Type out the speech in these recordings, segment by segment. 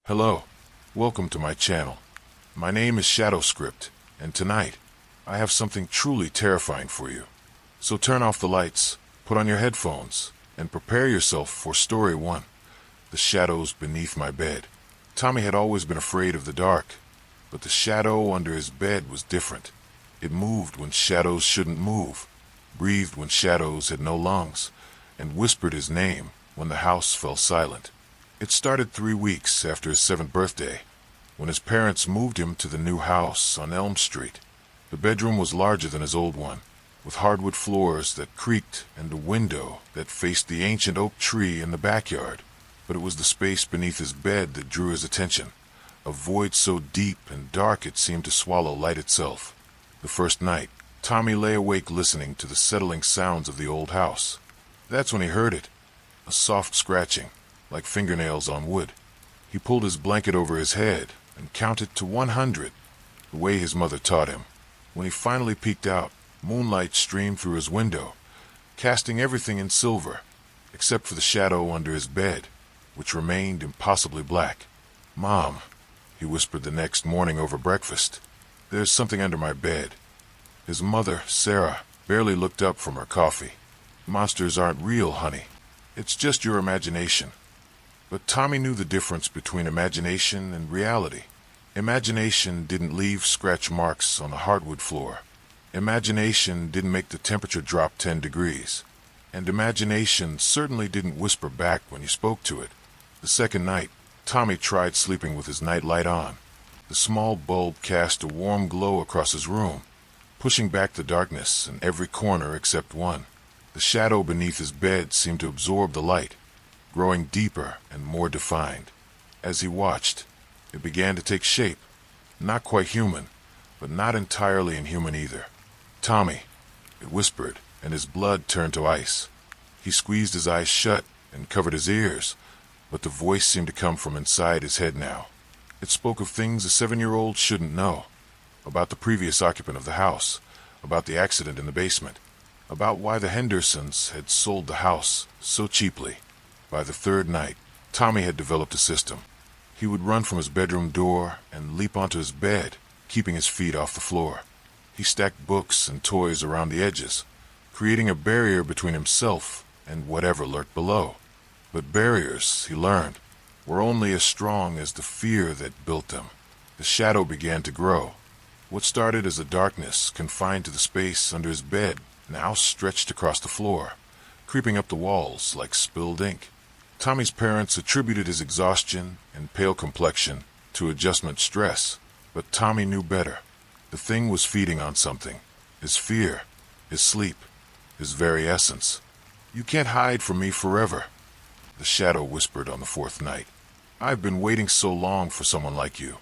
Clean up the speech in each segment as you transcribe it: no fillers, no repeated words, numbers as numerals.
Hello, welcome to my channel. My name is ShadowScript, and tonight, I have something truly terrifying for you. So turn off the lights, put on your headphones, and prepare yourself for Story 1, The Shadows Beneath My Bed. Tommy had always been afraid of the dark, but the shadow under his bed was different. It moved when shadows shouldn't move, breathed when shadows had no lungs, and whispered his name when the house fell silent. It started 3 weeks after his 7th birthday, when his parents moved him to the new house on Elm Street. The bedroom was larger than his old one, with hardwood floors that creaked and a window that faced the ancient oak tree in the backyard. But it was the space beneath his bed that drew his attention, a void so deep and dark it seemed to swallow light itself. The first night, Tommy lay awake listening to the settling sounds of the old house. That's when he heard it, a soft scratching, like fingernails on wood. He pulled his blanket over his head and counted to 100, the way his mother taught him. When he finally peeked out, moonlight streamed through his window, casting everything in silver, except for the shadow under his bed, which remained impossibly black. "Mom," he whispered the next morning over breakfast, "there's something under my bed." His mother, Sarah, barely looked up from her coffee. "Monsters aren't real, honey. It's just your imagination." But Tommy knew the difference between imagination and reality. Imagination didn't leave scratch marks on the hardwood floor. Imagination didn't make the temperature drop 10 degrees. And imagination certainly didn't whisper back when you spoke to it. The second night, Tommy tried sleeping with his nightlight on. The small bulb cast a warm glow across his room, pushing back the darkness in every corner except one. The shadow beneath his bed seemed to absorb the light, growing deeper and more defined. As he watched, it began to take shape, not quite human, but not entirely inhuman either. "Tommy," it whispered, and his blood turned to ice. He squeezed his eyes shut and covered his ears, but the voice seemed to come from inside his head now. It spoke of things a 7-year-old shouldn't know, about the previous occupant of the house, about the accident in the basement, about why the Hendersons had sold the house so cheaply. By the third night, Tommy had developed a system. He would run from his bedroom door and leap onto his bed, keeping his feet off the floor. He stacked books and toys around the edges, creating a barrier between himself and whatever lurked below. But barriers, he learned, were only as strong as the fear that built them. The shadow began to grow. What started as a darkness confined to the space under his bed now stretched across the floor, creeping up the walls like spilled ink. Tommy's parents attributed his exhaustion and pale complexion to adjustment stress, but Tommy knew better. The thing was feeding on something, his fear, his sleep, his very essence. "You can't hide from me forever," the shadow whispered on the 4th night. "I've been waiting so long for someone like you,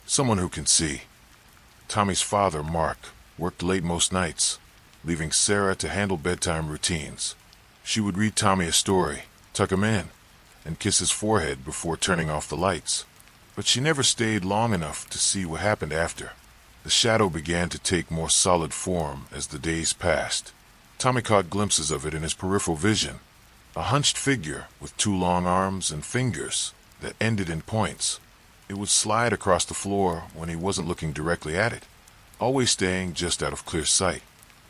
someone who can see." Tommy's father, Mark, worked late most nights, leaving Sarah to handle bedtime routines. She would read Tommy a story, tuck him in, and kiss his forehead before turning off the lights. But she never stayed long enough to see what happened after. The shadow began to take more solid form as the days passed. Tommy caught glimpses of it in his peripheral vision, a hunched figure with 2 long arms and fingers that ended in points. It would slide across the floor when he wasn't looking directly at it, always staying just out of clear sight.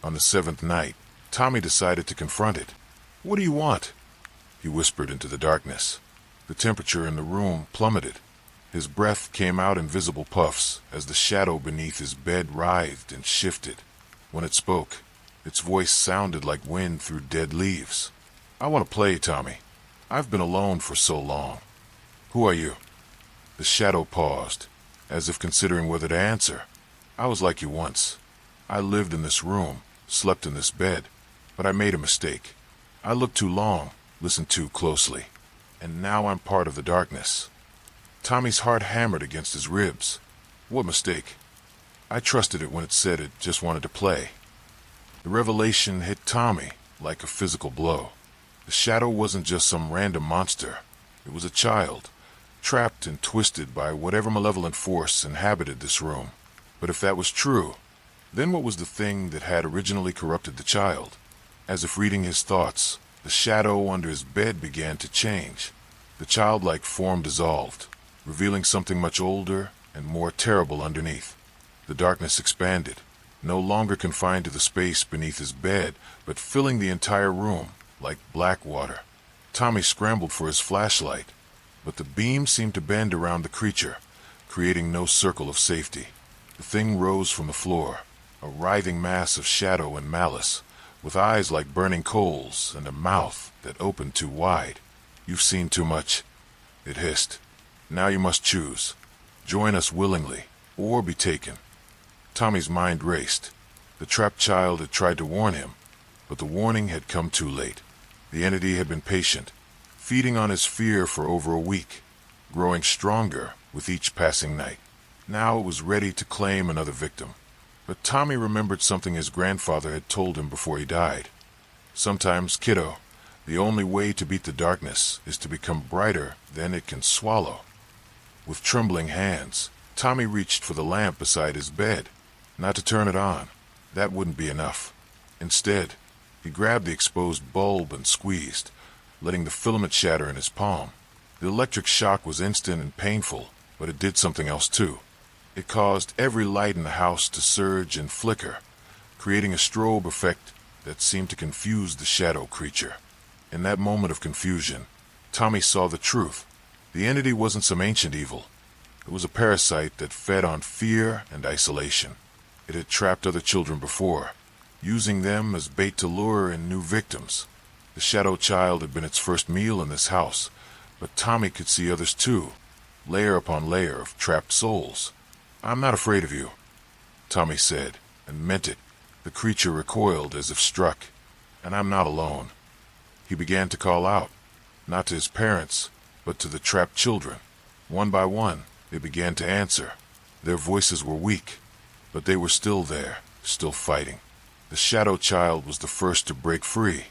On the 7th night, Tommy decided to confront it. "What do you want?" he whispered into the darkness. The temperature in the room plummeted. His breath came out in visible puffs as the shadow beneath his bed writhed and shifted. When it spoke, its voice sounded like wind through dead leaves. "I want to play, Tommy. I've been alone for so long." "Who are you?" The shadow paused, as if considering whether to answer. "I was like you once. I lived in this room, slept in this bed, but I made a mistake. I looked too long, listened too closely, and now I'm part of the darkness." Tommy's heart hammered against his ribs. What mistake? I trusted it when it said it just wanted to play. The revelation hit Tommy like a physical blow. The shadow wasn't just some random monster. It was a child, trapped and twisted by whatever malevolent force inhabited this room. But if that was true, Then what was the thing that had originally corrupted the child? As if reading his thoughts, the shadow under his bed began to change. The childlike form dissolved, revealing something much older and more terrible underneath. The darkness expanded, no longer confined to the space beneath his bed, but filling the entire room like black water. Tommy scrambled for his flashlight, but the beam seemed to bend around the creature, creating no circle of safety. The thing rose from the floor, a writhing mass of shadow and malice, with eyes like burning coals and a mouth that opened too wide. "You've seen too much," it hissed. "Now you must choose. Join us willingly, or be taken." Tommy's mind raced. The trapped child had tried to warn him, but the warning had come too late. The entity had been patient, feeding on his fear for over a week, growing stronger with each passing night. Now it was ready to claim another victim. But Tommy remembered something his grandfather had told him before he died. "Sometimes, kiddo, the only way to beat the darkness is to become brighter than it can swallow." With trembling hands, Tommy reached for the lamp beside his bed. Not to turn it on. That wouldn't be enough. Instead, he grabbed the exposed bulb and squeezed, letting the filament shatter in his palm. The electric shock was instant and painful, but it did something else too. It caused every light in the house to surge and flicker, creating a strobe effect that seemed to confuse the shadow creature. In that moment of confusion, Tommy saw the truth. The entity wasn't some ancient evil. It was a parasite that fed on fear and isolation. It had trapped other children before, using them as bait to lure in new victims. The shadow child had been its first meal in this house, but Tommy could see others too, layer upon layer of trapped souls. "I'm not afraid of you," Tommy said, and meant it. The creature recoiled as if struck. "And I'm not alone." He began to call out, not to his parents, but to the trapped children. One by one, they began to answer. Their voices were weak, but they were still there, still fighting. The shadow child was the first to break free,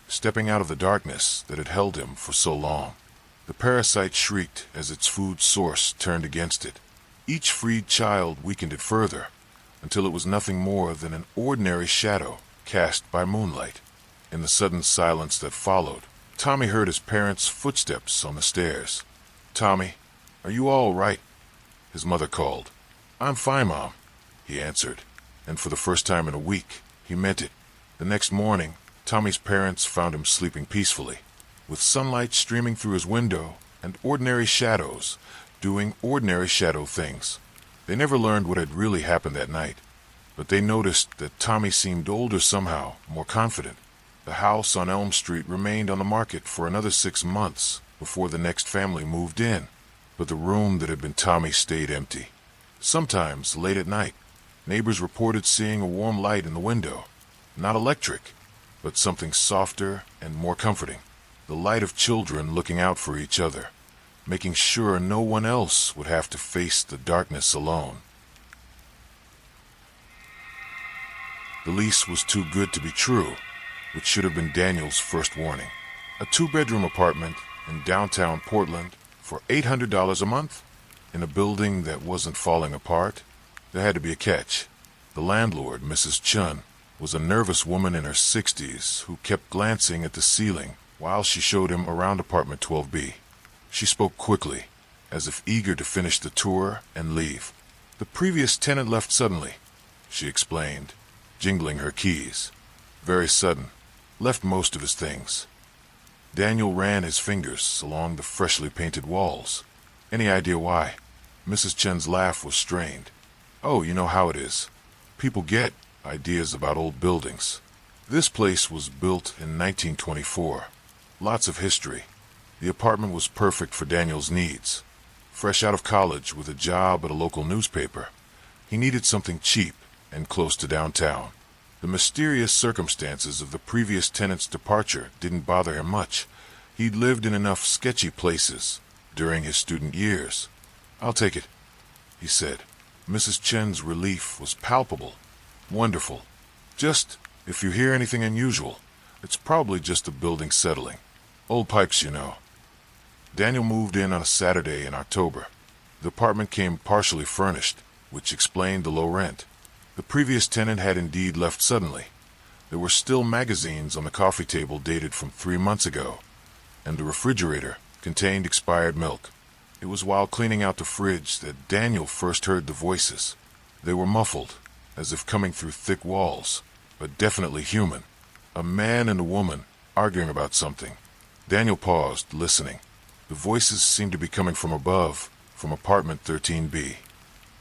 stepping out of the darkness that had held him for so long. The parasite shrieked as its food source turned against it. Each freed child weakened it further, until it was nothing more than an ordinary shadow cast by moonlight. In the sudden silence that followed, Tommy heard his parents' footsteps on the stairs. "Tommy, are you all right?" his mother called. "I'm fine, Mom," he answered, and for the first time in a week, he meant it. The next morning, Tommy's parents found him sleeping peacefully, with sunlight streaming through his window and ordinary shadows doing ordinary shadow things. They never learned what had really happened that night, but they noticed that Tommy seemed older somehow, more confident. The house on Elm Street remained on the market for another 6 months before the next family moved in, but the room that had been Tommy's stayed empty. Sometimes, late at night, neighbors reported seeing a warm light in the window. Not electric, but something softer and more comforting. The light of children looking out for each other, making sure no one else would have to face the darkness alone. The lease was too good to be true, which should have been Daniel's first warning. A 2-bedroom apartment in downtown Portland for $800 a month? In a building that wasn't falling apart? There had to be a catch. The landlord, Mrs. Chun, was a nervous woman in her 60s who kept glancing at the ceiling while she showed him around apartment 12B. She spoke quickly, as if eager to finish the tour and leave. "The previous tenant left suddenly," she explained, jingling her keys. "Very sudden. Left most of his things." Daniel ran his fingers along the freshly painted walls. "Any idea why?" Mrs. Chen's laugh was strained. "Oh, you know how it is. People get ideas about old buildings. This place was built in 1924. Lots of history. The apartment was perfect for Daniel's needs. Fresh out of college with a job at a local newspaper, he needed something cheap and close to downtown. The mysterious circumstances of the previous tenant's departure didn't bother him much. He'd lived in enough sketchy places during his student years. "I'll take it," he said. Mrs. Chen's relief was palpable. "Wonderful. Just, if you hear anything unusual, it's probably just the building settling. Old pipes, you know." Daniel moved in on a Saturday in October. The apartment came partially furnished, which explained the low rent. The previous tenant had indeed left suddenly. There were still magazines on the coffee table dated from 3 months ago, and the refrigerator contained expired milk. It was while cleaning out the fridge that Daniel first heard the voices. They were muffled, as if coming through thick walls, but definitely human. A man and a woman arguing about something. Daniel paused, listening. The voices seemed to be coming from above, from apartment 13B.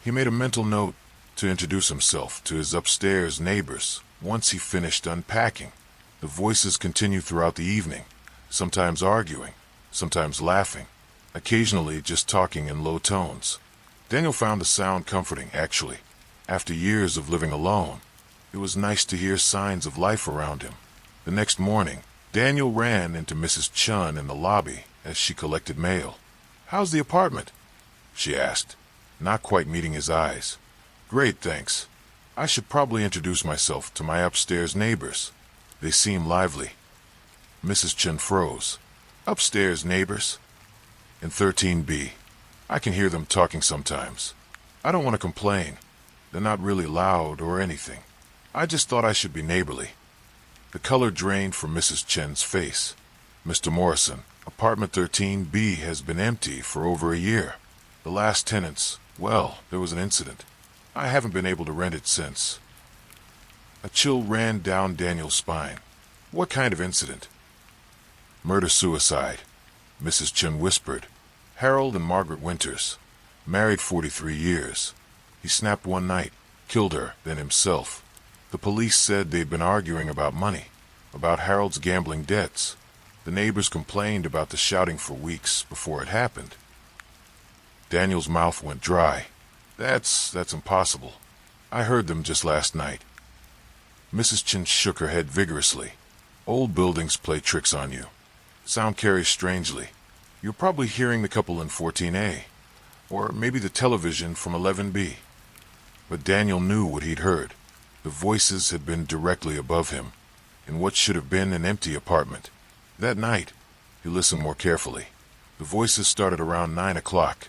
He made a mental note to introduce himself to his upstairs neighbors once he finished unpacking. The voices continued throughout the evening, sometimes arguing, sometimes laughing, occasionally just talking in low tones. Daniel found the sound comforting, actually. After years of living alone, it was nice to hear signs of life around him. The next morning, Daniel ran into Mrs. Chun in the lobby as she collected mail. "How's the apartment?" she asked, not quite meeting his eyes. "Great, thanks. I should probably introduce myself to my upstairs neighbors. They seem lively." Mrs. Chun froze. "Upstairs neighbors?" "In 13B. I can hear them talking sometimes. I don't want to complain. They're not really loud or anything. I just thought I should be neighborly." The color drained from Mrs. Chen's face. "Mr. Morrison, apartment 13B has been empty for over a year. The last tenants, well, there was an incident. I haven't been able to rent it since." A chill ran down Daniel's spine. "What kind of incident?" "Murder-suicide," Mrs. Chen whispered. "Harold and Margaret Winters. Married 43 years. He snapped one night, killed her, then himself. The police said they'd been arguing about money, about Harold's gambling debts. The neighbors complained about the shouting for weeks before it happened." Daniel's mouth went dry. That's impossible. I heard them just last night." Mrs. Chin shook her head vigorously. "Old buildings play tricks on you. Sound carries strangely. You're probably hearing the couple in 14A, or maybe the television from 11B. But Daniel knew what he'd heard. The voices had been directly above him, in what should have been an empty apartment. That night, he listened more carefully. The voices started around 9 o'clock,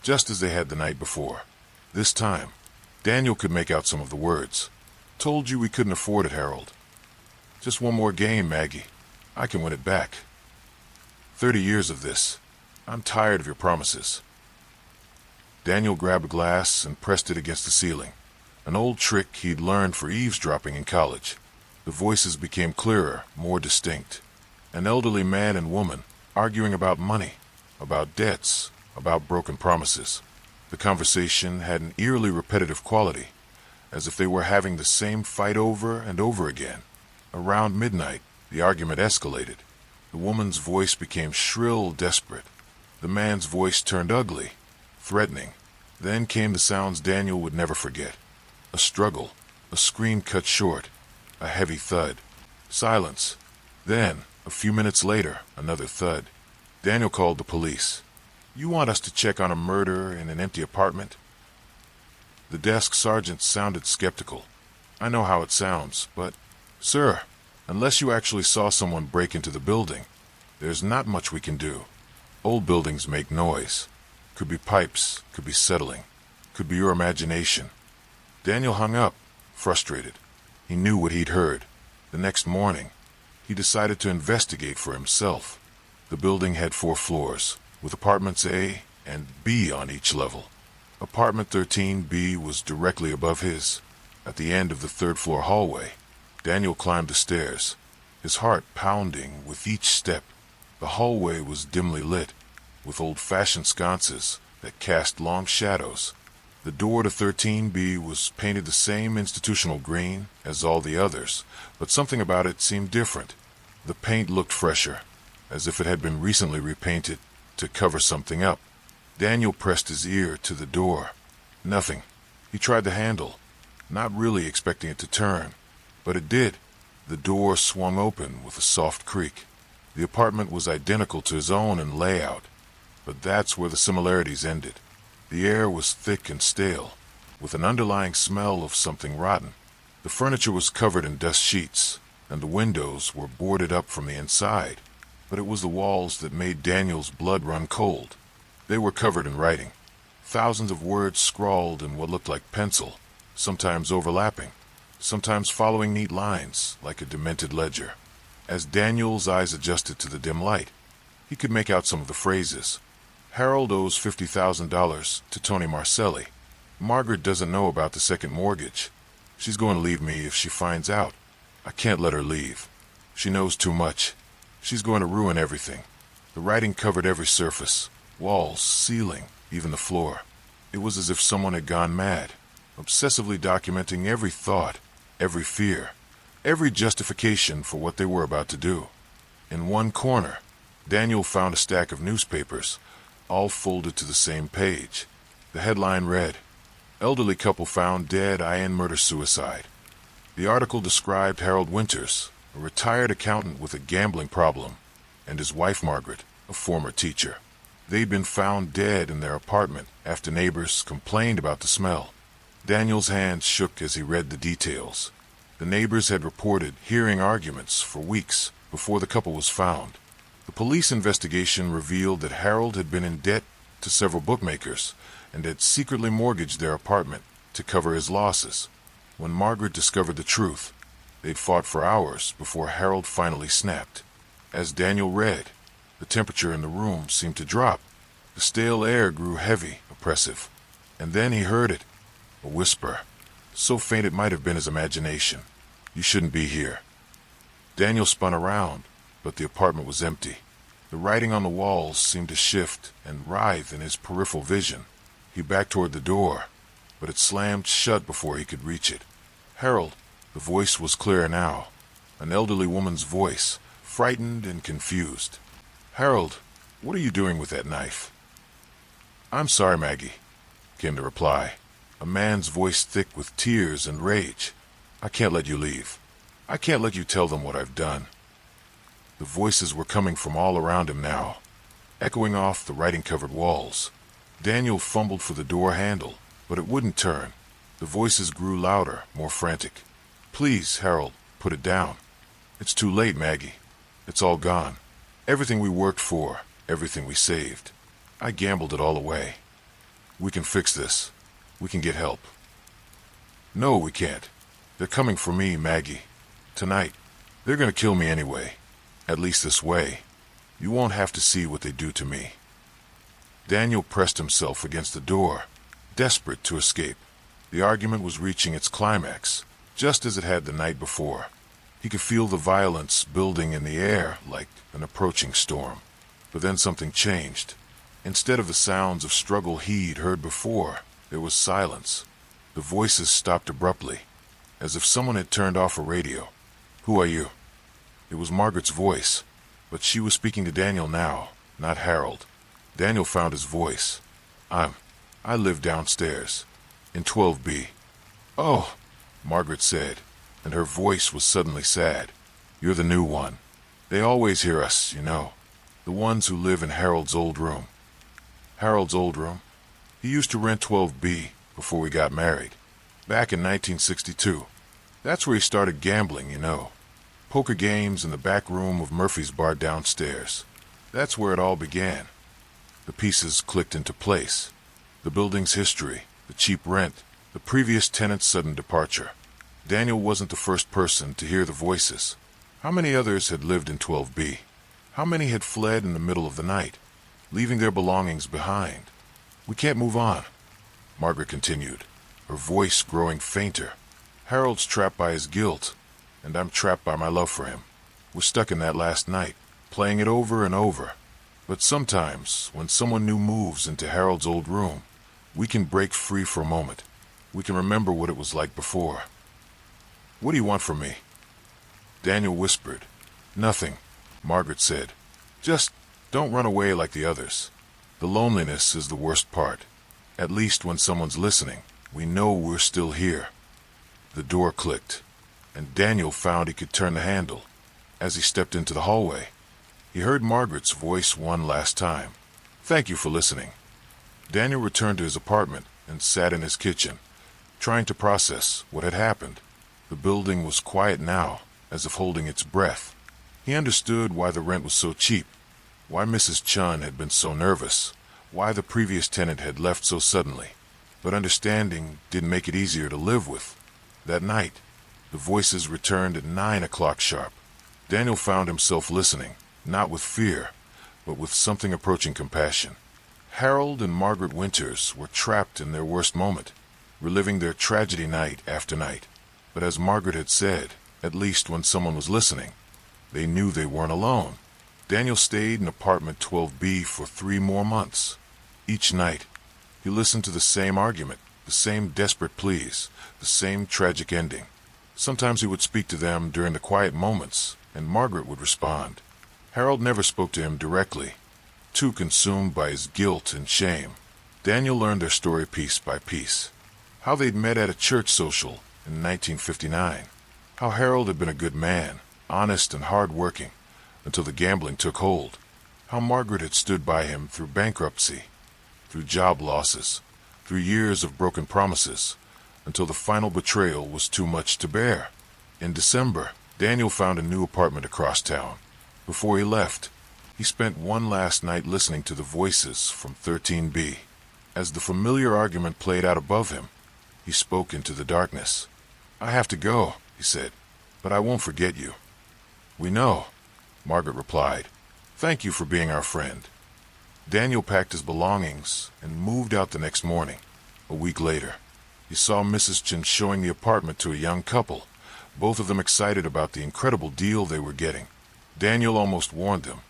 just as they had the night before. This time, Daniel could make out some of the words. "Told you we couldn't afford it, Harold. Just one more game, Maggie. I can win it back. 30 years of this. I'm tired of your promises." Daniel grabbed a glass and pressed it against the ceiling, an old trick he'd learned for eavesdropping in college. The voices became clearer, more distinct. An elderly man and woman arguing about money, about debts, about broken promises. The conversation had an eerily repetitive quality, as if they were having the same fight over and over again. Around midnight, the argument escalated. The woman's voice became shrill, desperate. The man's voice turned ugly, threatening. Then came the sounds Daniel would never forget. A struggle, a scream cut short, a heavy thud. Silence. Then, a few minutes later, another thud. Daniel called the police. "You want us to check on a murder in an empty apartment?" The desk sergeant sounded skeptical. "I know how it sounds, but, sir, unless you actually saw someone break into the building, there's not much we can do. Old buildings make noise. Could be pipes, could be settling, could be your imagination." Daniel hung up, frustrated. He knew what he'd heard. The next morning, he decided to investigate for himself. The building had 4 floors, with apartments A and B on each level. Apartment 13B was directly above his. At the end of the 3rd-floor hallway, Daniel climbed the stairs, his heart pounding with each step. The hallway was dimly lit, with old-fashioned sconces that cast long shadows. The door to 13B was painted the same institutional green as all the others, but something about it seemed different. The paint looked fresher, as if it had been recently repainted to cover something up. Daniel pressed his ear to the door. Nothing. He tried the handle, not really expecting it to turn, but it did. The door swung open with a soft creak. The apartment was identical to his own in layout, but that's where the similarities ended. The air was thick and stale, with an underlying smell of something rotten. The furniture was covered in dust sheets, and the windows were boarded up from the inside, but it was the walls that made Daniel's blood run cold. They were covered in writing, thousands of words scrawled in what looked like pencil. sometimes overlapping, sometimes following neat lines like a demented ledger. As Daniel's eyes adjusted to the dim light, he could make out some of the phrases. Harold owes $50,000 to Tony Marcelli. Margaret doesn't know about the second mortgage. She's going to leave me if she finds out. I can't let her leave. She knows too much. She's going to ruin everything. The writing covered every surface, walls, ceiling, even the floor. It was as if someone had gone mad, obsessively documenting every thought, every fear, every justification for what they were about to do. In one corner, Daniel found a stack of newspapers, all folded to the same page. The headline read, "Elderly couple found dead in murder-suicide." The article described Harold Winters, a retired accountant with a gambling problem, and his wife Margaret, a former teacher. They'd been found dead in their apartment after neighbors complained about the smell. Daniel's hands shook as he read the details. The neighbors had reported hearing arguments for weeks before the couple was found. The police investigation revealed that Harold had been in debt to several bookmakers and had secretly mortgaged their apartment to cover his losses. When Margaret discovered the truth, they'd fought for hours before Harold finally snapped. As Daniel read, the temperature in the room seemed to drop. The stale air grew heavy, oppressive. And then he heard it, a whisper, so faint it might have been his imagination. "You shouldn't be here." Daniel spun around, but the apartment was empty. The writing on the walls seemed to shift and writhe in his peripheral vision. He backed toward the door, but it slammed shut before he could reach it. "Harold," the voice was clearer now, an elderly woman's voice, frightened and confused. "Harold, what are you doing with that knife?" "I'm sorry, Maggie," came the reply, a man's voice thick with tears and rage. "I can't let you leave. I can't let you tell them what I've done." The voices were coming from all around him now, echoing off the writing-covered walls. Daniel fumbled for the door handle, but it wouldn't turn. The voices grew louder, more frantic. "Please, Harold, put it down. It's too late, Maggie. It's all gone. Everything we worked for, everything we saved. I gambled it all away. We can fix this. We can get help." "No, we can't. They're coming for me, Maggie. Tonight. They're going to kill me anyway. At least this way. You won't have to see what they do to me." Daniel pressed himself against the door, desperate to escape. The argument was reaching its climax, just as it had the night before. He could feel the violence building in the air like an approaching storm. But then something changed. Instead of the sounds of struggle he'd heard before, there was silence. The voices stopped abruptly, as if someone had turned off a radio. "Who are you?" It was Margaret's voice, but she was speaking to Daniel now, not Harold. Daniel found his voice. I live downstairs, in 12B. "Oh," Margaret said, and her voice was suddenly sad. "You're the new one. They always hear us, you know. The ones who live in Harold's old room." "Harold's old room?" "He used to rent 12B before we got married, back in 1962. That's where he started gambling, you know. Poker games in the back room of Murphy's bar downstairs. That's where it all began." The pieces clicked into place. The building's history, the cheap rent, the previous tenant's sudden departure. Daniel wasn't the first person to hear the voices. How many others had lived in 12B? How many had fled in the middle of the night, leaving their belongings behind? "We can't move on," Margaret continued, her voice growing fainter. "Harold's trapped by his guilt, and I'm trapped by my love for him. We're stuck in that last night, playing it over and over. But sometimes, when someone new moves into Harold's old room, we can break free for a moment. We can remember what it was like before." "What do you want from me?" Daniel whispered. "Nothing," Margaret said. "Just don't run away like the others. The loneliness is the worst part. At least when someone's listening, we know we're still here." The door clicked, and Daniel found he could turn the handle. As he stepped into the hallway, he heard Margaret's voice one last time. "Thank you for listening." Daniel returned to his apartment and sat in his kitchen, trying to process what had happened. The building was quiet now, as if holding its breath. He understood why the rent was so cheap, why Mrs. Chun had been so nervous, why the previous tenant had left so suddenly. but understanding didn't make it easier to live with. That night, the voices returned at 9 o'clock sharp. Daniel found himself listening, not with fear, but with something approaching compassion. Harold and Margaret Winters were trapped in their worst moment, reliving their tragedy night after night. But as Margaret had said, at least when someone was listening, they knew they weren't alone. Daniel stayed in apartment 12B for 3 more months. Each night, he listened to the same argument, the same desperate pleas, the same tragic ending. Sometimes he would speak to them during the quiet moments, and Margaret would respond. Harold never spoke to him directly, too consumed by his guilt and shame. Daniel learned their story piece by piece. How they'd met at a church social in 1959. How Harold had been a good man, honest and hard-working, until the gambling took hold. How Margaret had stood by him through bankruptcy, through job losses, through years of broken promises, until the final betrayal was too much to bear. In December, Daniel found a new apartment across town. Before he left, he spent one last night listening to the voices from 13B. As the familiar argument played out above him, he spoke into the darkness. "I have to go," he said, "but I won't forget you." "We know," Margaret replied. "Thank you for being our friend." Daniel packed his belongings and moved out the next morning. A week later, he saw Mrs. Chin showing the apartment to a young couple, both of them excited about the incredible deal they were getting. Daniel almost warned them.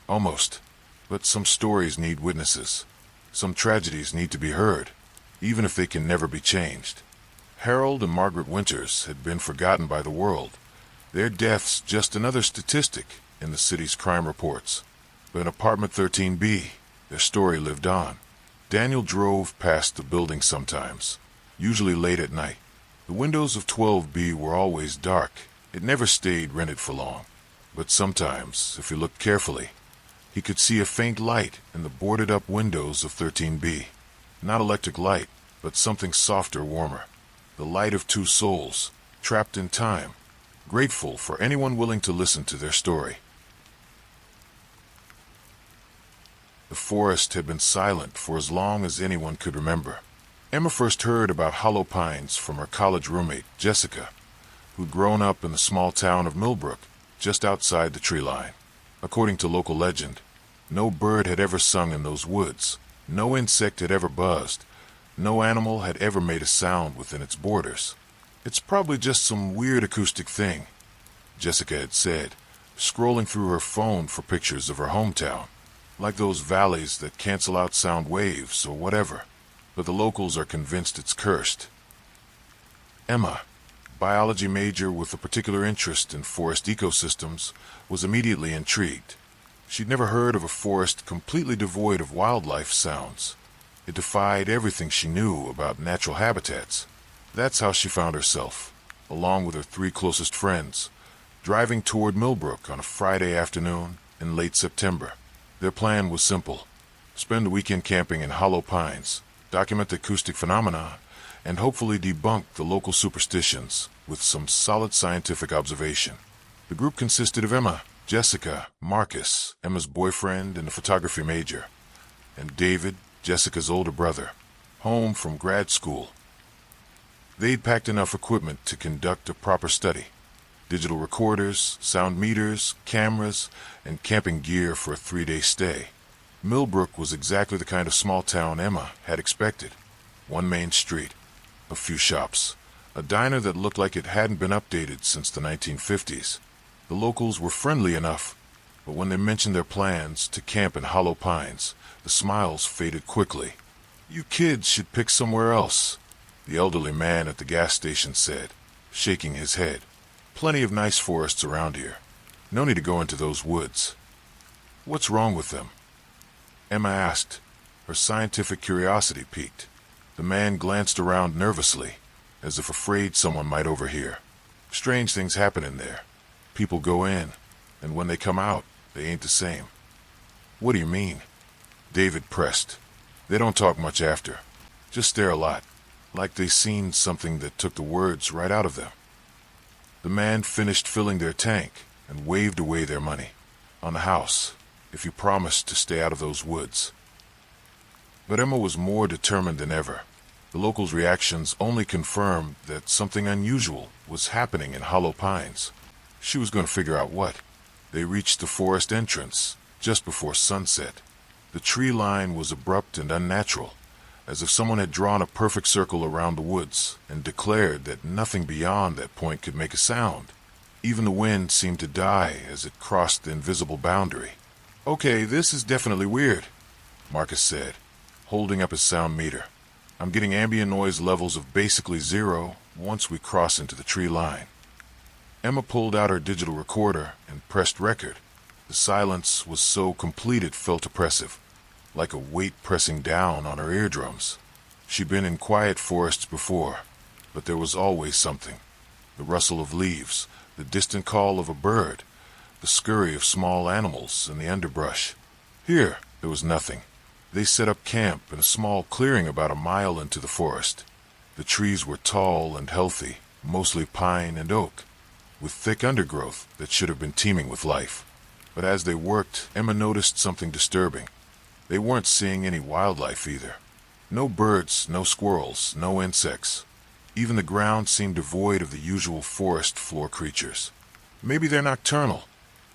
Almost. But some stories need witnesses. Some tragedies need to be heard, even if they can never be changed. Harold and Margaret Winters had been forgotten by the world. Their deaths just another statistic in the city's crime reports. But in apartment 13B, their story lived on. Daniel drove past the building sometimes, usually late at night. The windows of 12B were always dark. It never stayed rented for long. But sometimes, if he looked carefully, he could see a faint light in the boarded-up windows of 13B. Not electric light, but something softer, warmer. The light of two souls, trapped in time, grateful for anyone willing to listen to their story. The forest had been silent for as long as anyone could remember. Emma first heard about Hollow Pines from her college roommate, Jessica, who'd grown up in the small town of Millbrook, just outside the tree line. According to local legend, no bird had ever sung in those woods, no insect had ever buzzed, no animal had ever made a sound within its borders. "It's probably just some weird acoustic thing," Jessica had said, scrolling through her phone for pictures of her hometown, like those valleys that cancel out sound waves or whatever. But the locals are convinced it's cursed. Emma, biology major with a particular interest in forest ecosystems, was immediately intrigued. She'd never heard of a forest completely devoid of wildlife sounds. It defied everything she knew about natural habitats. That's how she found herself, along with her 3 closest friends, driving toward Millbrook on a Friday afternoon in late September. Their plan was simple: spend a weekend camping in Hollow Pines, document the acoustic phenomena, and hopefully debunk the local superstitions with some solid scientific observation. The group consisted of Emma, Jessica, Marcus, Emma's boyfriend and a photography major, and David, Jessica's older brother, home from grad school. They'd packed enough equipment to conduct a proper study: digital recorders, sound meters, cameras, and camping gear for a 3-day stay. Millbrook was exactly the kind of small town Emma had expected. One main street, a few shops, a diner that looked like it hadn't been updated since the 1950s. The locals were friendly enough, but when they mentioned their plans to camp in Hollow Pines, the smiles faded quickly. "You kids should pick somewhere else," the elderly man at the gas station said, shaking his head. "Plenty of nice forests around here. No need to go into those woods." "What's wrong with them?" Emma asked, her scientific curiosity piqued. The man glanced around nervously, as if afraid someone might overhear. "Strange things happen in there. People go in, and when they come out, they ain't the same." "What do you mean?" David pressed. "They don't talk much after. Just stare a lot, like they seen something that took the words right out of them." The man finished filling their tank and waved away their money. "On the house, if you promise to stay out of those woods." But Emma was more determined than ever. The locals' reactions only confirmed that something unusual was happening in Hollow Pines. She was going to figure out what. They reached the forest entrance just before sunset. The tree line was abrupt and unnatural, as if someone had drawn a perfect circle around the woods and declared that nothing beyond that point could make a sound. Even the wind seemed to die as it crossed the invisible boundary. "Okay, this is definitely weird," Marcus said, holding up his sound meter. "I'm getting ambient noise levels of basically zero once we cross into the tree line." Emma pulled out her digital recorder and pressed record. The silence was so complete it felt oppressive, like a weight pressing down on her eardrums. She'd been in quiet forests before, but there was always something. The rustle of leaves, the distant call of a bird, the scurry of small animals in the underbrush. Here, there was nothing. They set up camp in a small clearing about a mile into the forest. The trees were tall and healthy, mostly pine and oak, with thick undergrowth that should have been teeming with life. But as they worked, Emma noticed something disturbing. They weren't seeing any wildlife either. No birds, no squirrels, no insects. Even the ground seemed devoid of the usual forest floor creatures. "Maybe they're nocturnal,"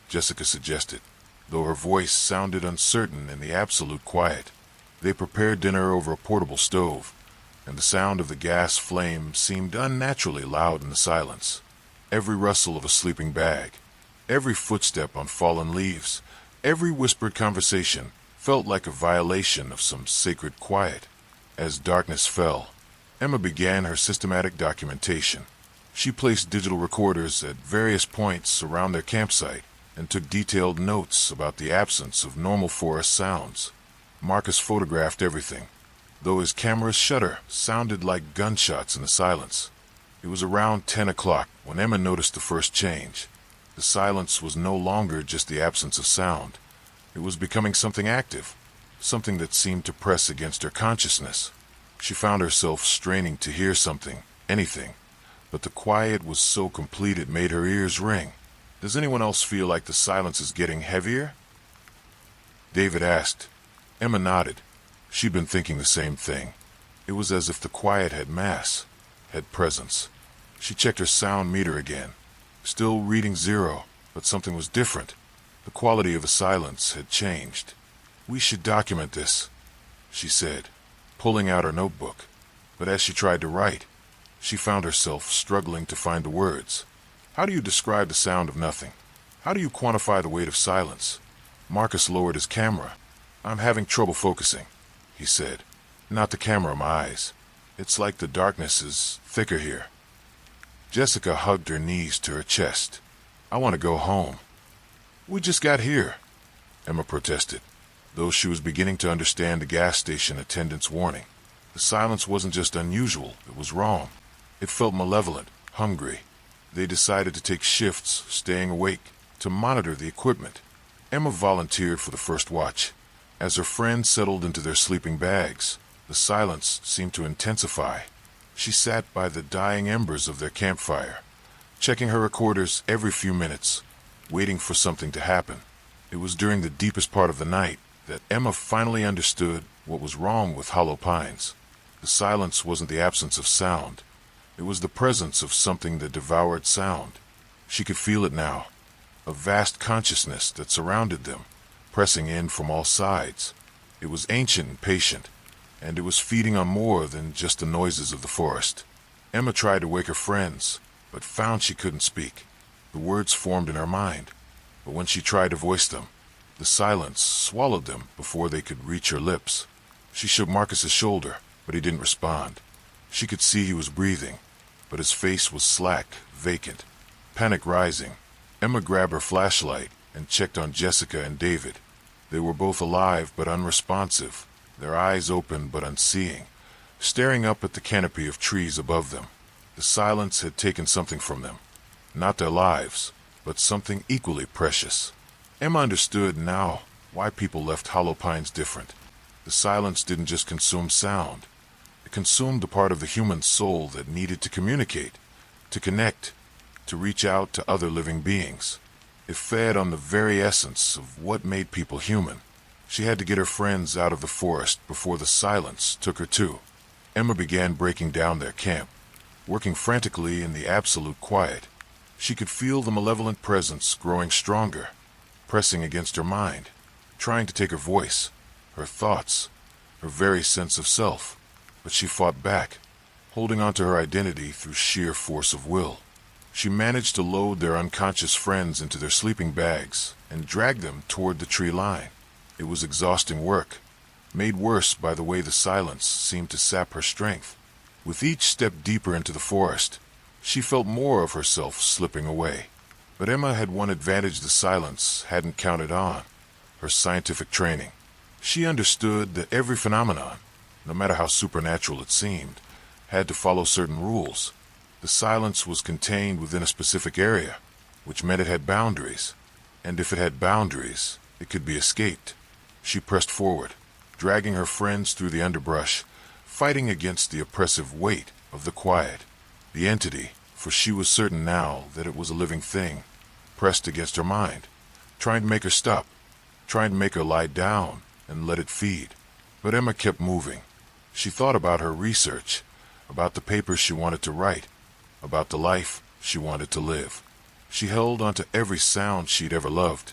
Jessica suggested, though her voice sounded uncertain in the absolute quiet. They prepared dinner over a portable stove, and the sound of the gas flame seemed unnaturally loud in the silence. Every rustle of a sleeping bag, every footstep on fallen leaves, every whispered conversation felt like a violation of some sacred quiet. As darkness fell, Emma began her systematic documentation. She placed digital recorders at various points around their campsite and took detailed notes about the absence of normal forest sounds. Marcus photographed everything, though his camera's shutter sounded like gunshots in the silence. It was around 10 o'clock when Emma noticed the first change. The silence was no longer just the absence of sound. It was becoming something active, something that seemed to press against her consciousness. She found herself straining to hear something, anything, but the quiet was so complete it made her ears ring. "Does anyone else feel like the silence is getting heavier?" David asked. Emma nodded. She'd been thinking the same thing. It was as if the quiet had mass, had presence. She checked her sound meter again. Still reading zero, but something was different. The quality of the silence had changed. "We should document this," she said, pulling out her notebook. But as she tried to write, she found herself struggling to find the words. How do you describe the sound of nothing? How do you quantify the weight of silence? Marcus lowered his camera. "I'm having trouble focusing," he said. "Not the camera, my eyes. It's like the darkness is thicker here." Jessica hugged her knees to her chest. "I want to go home." "We just got here," Emma protested, though she was beginning to understand the gas station attendant's warning. The silence wasn't just unusual, it was wrong. It felt malevolent, hungry. They decided to take shifts, staying awake, to monitor the equipment. Emma volunteered for the first watch. As her friends settled into their sleeping bags, the silence seemed to intensify. She sat by the dying embers of their campfire, checking her recorders every few minutes, waiting for something to happen. It was during the deepest part of the night that Emma finally understood what was wrong with Hollow Pines. The silence wasn't the absence of sound. It was the presence of something that devoured sound. She could feel it now, a vast consciousness that surrounded them, pressing in from all sides. It was ancient and patient, and it was feeding on more than just the noises of the forest. Emma tried to wake her friends, but found she couldn't speak. The words formed in her mind, but when she tried to voice them, the silence swallowed them before they could reach her lips. She shook Marcus's shoulder, but he didn't respond. She could see he was breathing, but his face was slack, vacant. Panic rising, Emma grabbed her flashlight and checked on Jessica and David. They were both alive but unresponsive, their eyes open but unseeing, staring up at the canopy of trees above them. The silence had taken something from them. Not their lives, but something equally precious. Emma understood now why people left Hollow Pines different. The silence didn't just consume sound. It consumed the part of the human soul that needed to communicate, to connect, to reach out to other living beings. It fed on the very essence of what made people human. She had to get her friends out of the forest before the silence took her too. Emma began breaking down their camp, working frantically in the absolute quiet. She could feel the malevolent presence growing stronger, pressing against her mind, trying to take her voice, her thoughts, her very sense of self. But she fought back, holding on to her identity through sheer force of will. She managed to load their unconscious friends into their sleeping bags and drag them toward the tree line. It was exhausting work, made worse by the way the silence seemed to sap her strength. With each step deeper into the forest, she felt more of herself slipping away. But Emma had one advantage the silence hadn't counted on: her scientific training. She understood that every phenomenon, no matter how supernatural it seemed, had to follow certain rules. The silence was contained within a specific area, which meant it had boundaries. And if it had boundaries, it could be escaped. She pressed forward, dragging her friends through the underbrush, fighting against the oppressive weight of the quiet. The entity, for she was certain now that it was a living thing, pressed against her mind, trying to make her stop, trying to make her lie down and let it feed. But Emma kept moving. She thought about her research, about the papers she wanted to write, about the life she wanted to live. She held onto every sound she'd ever loved: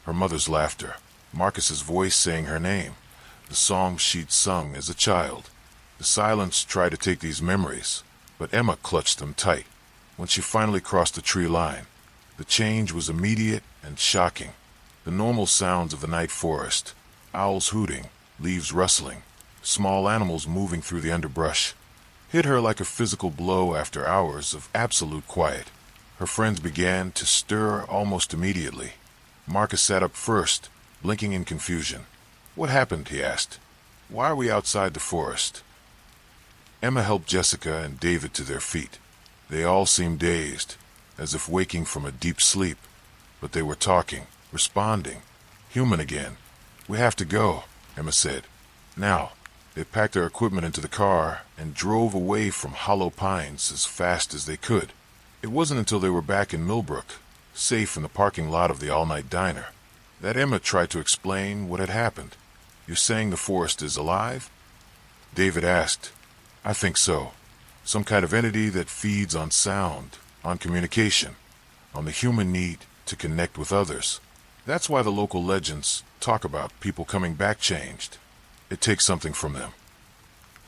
her mother's laughter, Marcus's voice saying her name, the songs she'd sung as a child. The silence tried to take these memories, but Emma clutched them tight. When she finally crossed the tree line, the change was immediate and shocking. The normal sounds of the night forest, owls hooting, leaves rustling, small animals moving through the underbrush, hit her like a physical blow after hours of absolute quiet. Her friends began to stir almost immediately. Marcus sat up first, blinking in confusion. "What happened?" he asked. "Why are we outside the forest?" Emma helped Jessica and David to their feet. They all seemed dazed, as if waking from a deep sleep, but they were talking, responding, human again. "We have to go," Emma said. "Now." They packed their equipment into the car and drove away from Hollow Pines as fast as they could. It wasn't until they were back in Millbrook, safe in the parking lot of the all-night diner, that Emma tried to explain what had happened. "You're saying the forest is alive?" David asked. "I think so. Some kind of entity that feeds on sound, on communication, on the human need to connect with others. That's why the local legends talk about people coming back changed. It takes something from them."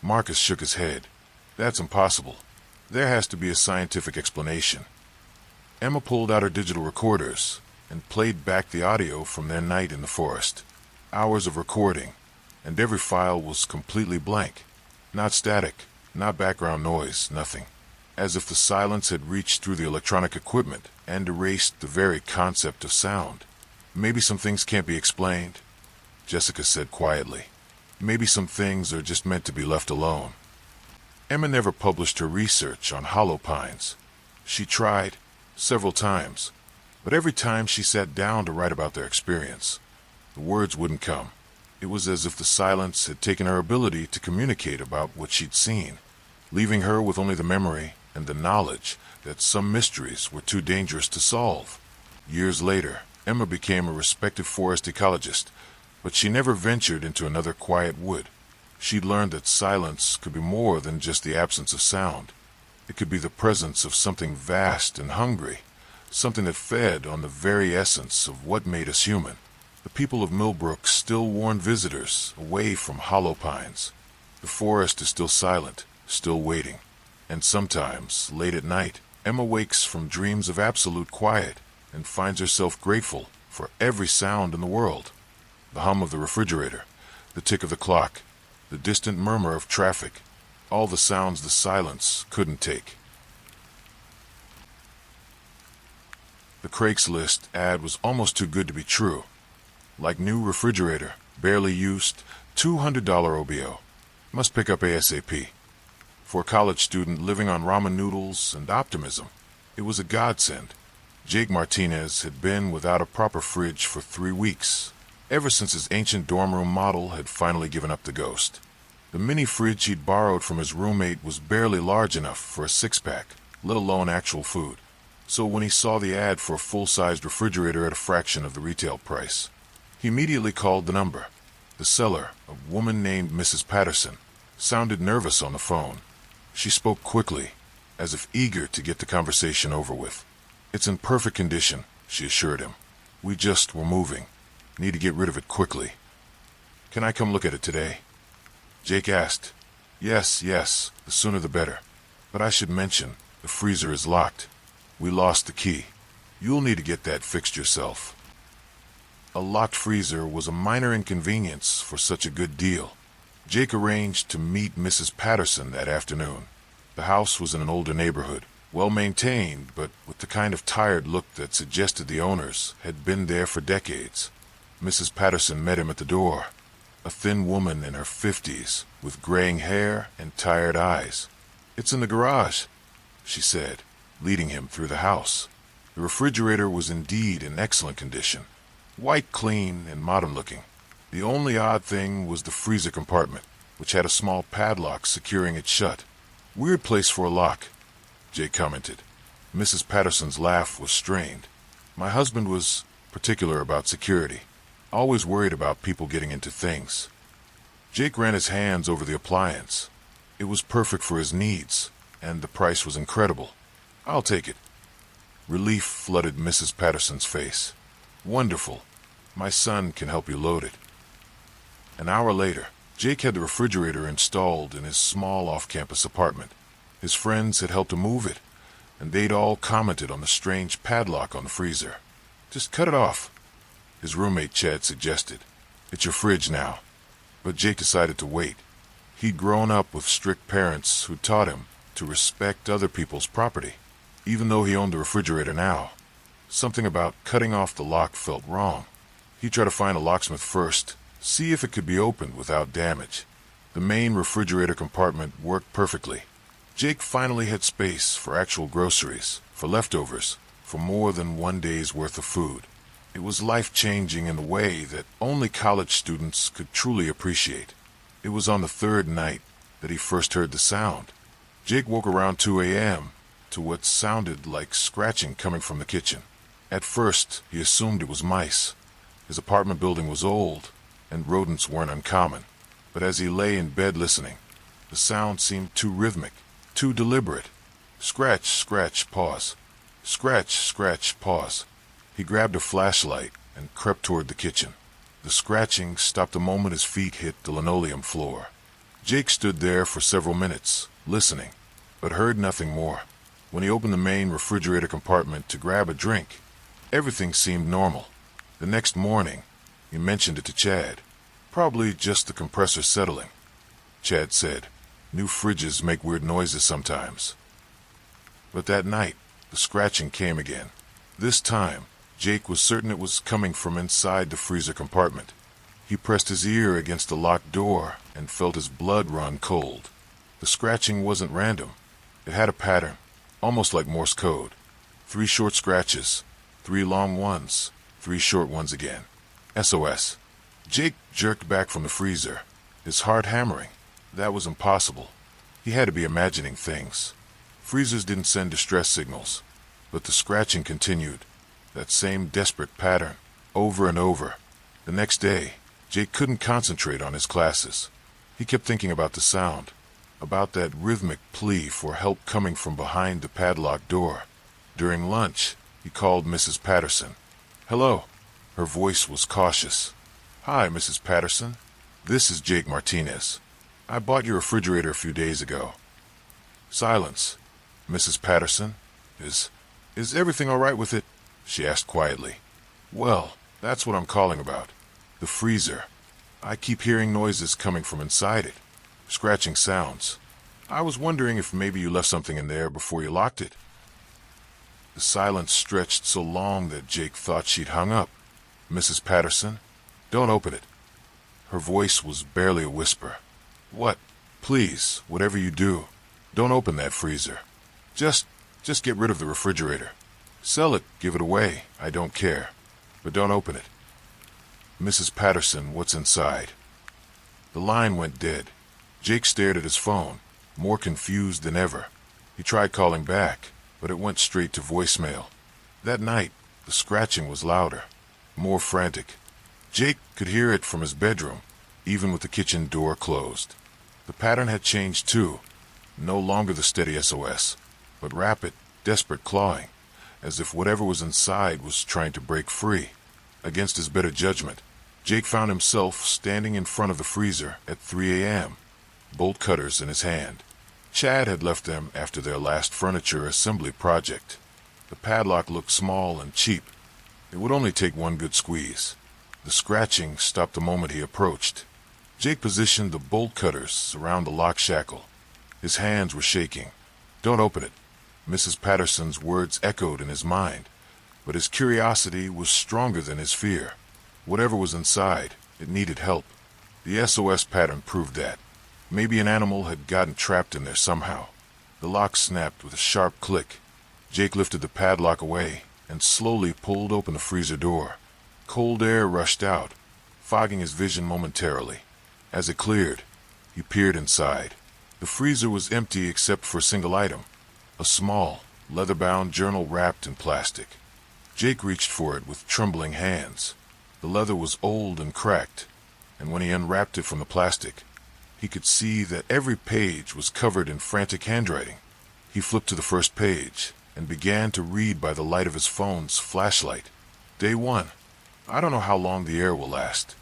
Marcus shook his head. "That's impossible. There has to be a scientific explanation." Emma pulled out her digital recorders and played back the audio from their night in the forest. Hours of recording, and every file was completely blank. Not static, not background noise, nothing. As if the silence had reached through the electronic equipment and erased the very concept of sound. "Maybe some things can't be explained," Jessica said quietly. "Maybe some things are just meant to be left alone." Emma never published her research on Hollow Pines. She tried, several times, but every time she sat down to write about their experience, the words wouldn't come. It was as if the silence had taken her ability to communicate about what she'd seen, leaving her with only the memory and the knowledge that some mysteries were too dangerous to solve. Years later, Emma became a respected forest ecologist, but she never ventured into another quiet wood. She'd learned that silence could be more than just the absence of sound. It could be the presence of something vast and hungry, something that fed on the very essence of what made us human. The people of Millbrook still warn visitors away from Hollow Pines. The forest is still silent, still waiting. And sometimes, late at night, Emma wakes from dreams of absolute quiet and finds herself grateful for every sound in the world. The hum of the refrigerator, the tick of the clock, the distant murmur of traffic, all the sounds the silence couldn't take. The Craigslist ad was almost too good to be true. Like new refrigerator, barely used, $200 OBO. Must pick up ASAP. For a college student living on ramen noodles and optimism, it was a godsend. Jake Martinez had been without a proper fridge for 3 weeks, ever since his ancient dorm room model had finally given up the ghost. The mini fridge he'd borrowed from his roommate was barely large enough for a 6-pack, let alone actual food. So when he saw the ad for a full-sized refrigerator at a fraction of the retail price, he immediately called the number. The seller, a woman named Mrs. Patterson, sounded nervous on the phone. She spoke quickly, as if eager to get the conversation over with. "It's in perfect condition," she assured him. "We just were moving. Need to get rid of it quickly." "Can I come look at it today?" Jake asked. Yes, the sooner the better. But I should mention, the freezer is locked. We lost the key. You'll need to get that fixed yourself." A locked freezer was a minor inconvenience for such a good deal. Jake arranged to meet Mrs. Patterson that afternoon. The house was in an older neighborhood, well maintained, but with the kind of tired look that suggested the owners had been there for decades. Mrs. Patterson met him at the door, a thin woman in her 50s, with graying hair and tired eyes. "It's in the garage," she said, leading him through the house. The refrigerator was indeed in excellent condition, white clean and modern-looking. The only odd thing was the freezer compartment, which had a small padlock securing it shut. "Weird place for a lock," Jake commented. Mrs. Patterson's laugh was strained. "My husband was particular about security. Always worried about people getting into things." Jake ran his hands over the appliance. It was perfect for his needs, and the price was incredible. "I'll take it." Relief flooded Mrs. Patterson's face. "Wonderful. My son can help you load it." An hour later, Jake had the refrigerator installed in his small off-campus apartment. His friends had helped him move it, and they'd all commented on the strange padlock on the freezer. "Just cut it off," his roommate Chad suggested. "It's your fridge now." But Jake decided to wait. He'd grown up with strict parents who taught him to respect other people's property. Even though he owned the refrigerator now, something about cutting off the lock felt wrong. He'd try to find a locksmith first, see if it could be opened without damage. The main refrigerator compartment worked perfectly. Jake finally had space for actual groceries, for leftovers, for more than one day's worth of food. It was life-changing in a way that only college students could truly appreciate. It was on the third night that he first heard the sound. Jake woke around 2 a.m. to what sounded like scratching coming from the kitchen. At first, he assumed it was mice. His apartment building was old, and rodents weren't uncommon. But as he lay in bed listening, the sound seemed too rhythmic, too deliberate. Scratch, scratch, pause. Scratch, scratch, pause. He grabbed a flashlight and crept toward the kitchen. The scratching stopped the moment his feet hit the linoleum floor. Jake stood there for several minutes, listening, but heard nothing more. When he opened the main refrigerator compartment to grab a drink, everything seemed normal. The next morning, he mentioned it to Chad. "Probably just the compressor settling," Chad said. "New fridges make weird noises sometimes." But that night, the scratching came again. This time, Jake was certain it was coming from inside the freezer compartment. He pressed his ear against the locked door and felt his blood run cold. The scratching wasn't random. It had a pattern, almost like Morse code. 3 short scratches, 3 long ones, 3 short ones again. SOS. Jake jerked back from the freezer, his heart hammering. That was impossible. He had to be imagining things. Freezers didn't send distress signals, but the scratching continued. That same desperate pattern, over and over. The next day, Jake couldn't concentrate on his classes. He kept thinking about the sound, about that rhythmic plea for help coming from behind the padlocked door. During lunch, he called Mrs. Patterson. "Hello." Her voice was cautious. "Hi, Mrs. Patterson. This is Jake Martinez. I bought your refrigerator a few days ago." Silence. "Mrs. Patterson, is everything all right with it?" she asked quietly. "Well, that's what I'm calling about. The freezer. I keep hearing noises coming from inside it. Scratching sounds. I was wondering if maybe you left something in there before you locked it." The silence stretched so long that Jake thought she'd hung up. "Mrs. Patterson, don't open it." Her voice was barely a whisper. "What? Please, whatever you do, don't open that freezer. Just get rid of the refrigerator. Sell it, give it away, I don't care. But don't open it." "Mrs. Patterson, what's inside?" The line went dead. Jake stared at his phone, more confused than ever. He tried calling back, but it went straight to voicemail. That night, the scratching was louder, more frantic. Jake could hear it from his bedroom, even with the kitchen door closed. The pattern had changed too. No longer the steady SOS, but rapid, desperate clawing, as if whatever was inside was trying to break free. Against his better judgment, Jake found himself standing in front of the freezer at 3 a.m., bolt cutters in his hand. Chad had left them after their last furniture assembly project. The padlock looked small and cheap. It would only take one good squeeze. The scratching stopped the moment he approached. Jake positioned the bolt cutters around the lock shackle. His hands were shaking. "Don't open it." Mrs. Patterson's words echoed in his mind, but his curiosity was stronger than his fear. Whatever was inside, it needed help. The SOS pattern proved that. Maybe an animal had gotten trapped in there somehow. The lock snapped with a sharp click. Jake lifted the padlock away and slowly pulled open the freezer door. Cold air rushed out, fogging his vision momentarily. As it cleared, he peered inside. The freezer was empty except for a single item, a small, leather-bound journal wrapped in plastic. Jake reached for it with trembling hands. The leather was old and cracked, and when he unwrapped it from the plastic, he could see that every page was covered in frantic handwriting. He flipped to the first page and began to read by the light of his phone's flashlight. Day 1. I don't know how long the air will last.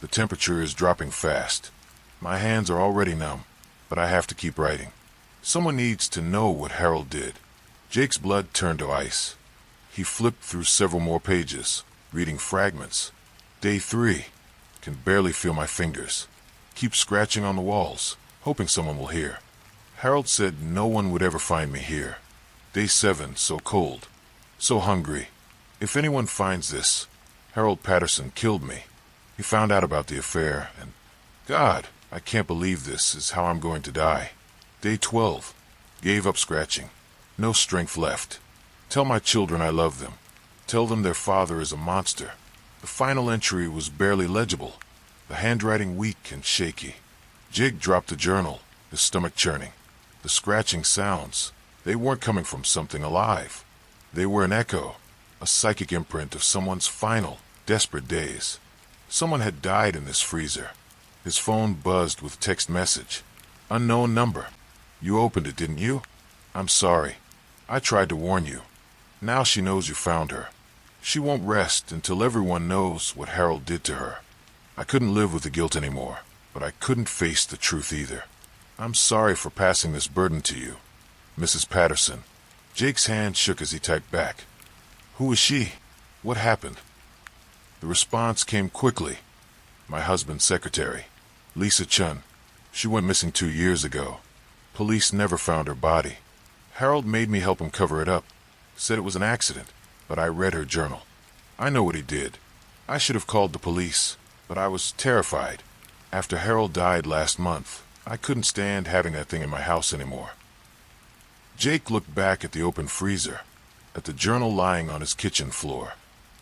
The temperature is dropping fast. My hands are already numb, but I have to keep writing. Someone needs to know what Harold did. Jake's blood turned to ice. He flipped through several more pages, reading fragments. Day 3. Can barely feel my fingers. Keep scratching on the walls, hoping someone will hear. Harold said no one would ever find me here. Day 7. So cold. So hungry. If anyone finds this, Harold Patterson killed me. He found out about the affair, and God, I can't believe this is how I'm going to die. Day 12. Gave up scratching. No strength left. Tell my children I love them. Tell them their father is a monster. The final entry was barely legible, the handwriting weak and shaky. Jake dropped the journal, his stomach churning. The scratching sounds, they weren't coming from something alive. They were an echo, a psychic imprint of someone's final, desperate days. Someone had died in this freezer. His phone buzzed with text message. Unknown number. You opened it, didn't you? I'm sorry. I tried to warn you. Now she knows you found her. She won't rest until everyone knows what Harold did to her. I couldn't live with the guilt anymore, but I couldn't face the truth either. I'm sorry for passing this burden to you. Mrs. Patterson. Jake's hand shook as he typed back. Who is she? What happened? The response came quickly. My husband's secretary, Lisa Chun. She went missing 2 years ago. Police never found her body. Harold made me help him cover it up. Said it was an accident, but I read her journal. I know what he did. I should have called the police, but I was terrified. After Harold died last month, I couldn't stand having that thing in my house anymore. Jake looked back at the open freezer, at the journal lying on his kitchen floor.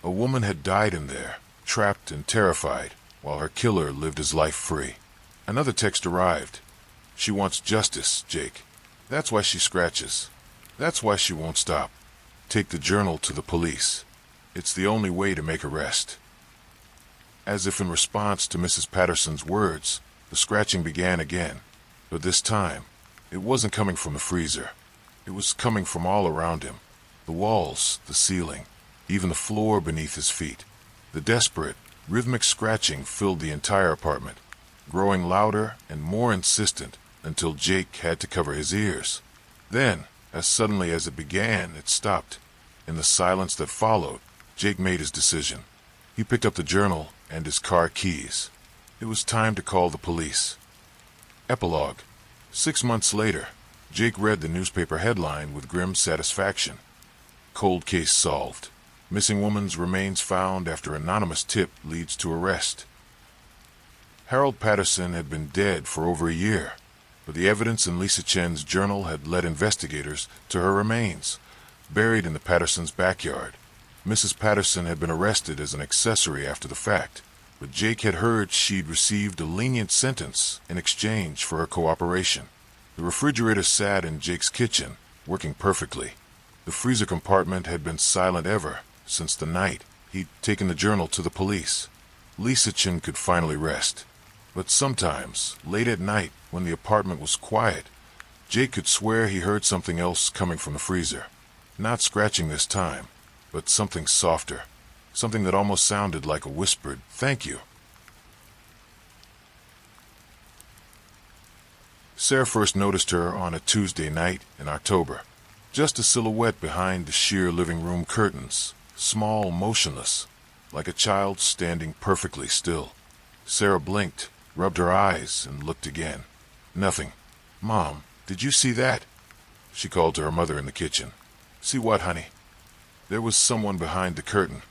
A woman had died in there, trapped and terrified, while her killer lived his life free. Another text arrived. She wants justice, Jake. That's why she scratches. That's why she won't stop. Take the journal to the police. It's the only way to make her rest. As if in response to Mrs. Patterson's words, the scratching began again. But this time, it wasn't coming from the freezer. It was coming from all around him. The walls, the ceiling, even the floor beneath his feet. The desperate, rhythmic scratching filled the entire apartment, growing louder and more insistent until Jake had to cover his ears. Then, as suddenly as it began, it stopped. In the silence that followed, Jake made his decision. He picked up the journal and his car keys. It was time to call the police. Epilogue. 6 months later, Jake read the newspaper headline with grim satisfaction. Cold case solved. Missing woman's remains found after anonymous tip leads to arrest. Harold Patterson had been dead for over a year, but the evidence in Lisa Chen's journal had led investigators to her remains, buried in the Pattersons' backyard. Mrs. Patterson had been arrested as an accessory after the fact, but Jake had heard she'd received a lenient sentence in exchange for her cooperation. The refrigerator sat in Jake's kitchen, working perfectly. The freezer compartment had been silent ever since the night he'd taken the journal to the police. Lisa Chen could finally rest. But sometimes, late at night, when the apartment was quiet, Jake could swear he heard something else coming from the freezer. Not scratching this time, but something softer. Something that almost sounded like a whispered, "Thank you." Sarah first noticed her on a Tuesday night in October. Just a silhouette behind the sheer living room curtains, small, motionless, like a child standing perfectly still. Sarah blinked, rubbed her eyes, and looked again. Nothing. "Mom, did you see that?" She called to her mother in the kitchen. "See what, honey?" There was someone behind the curtain.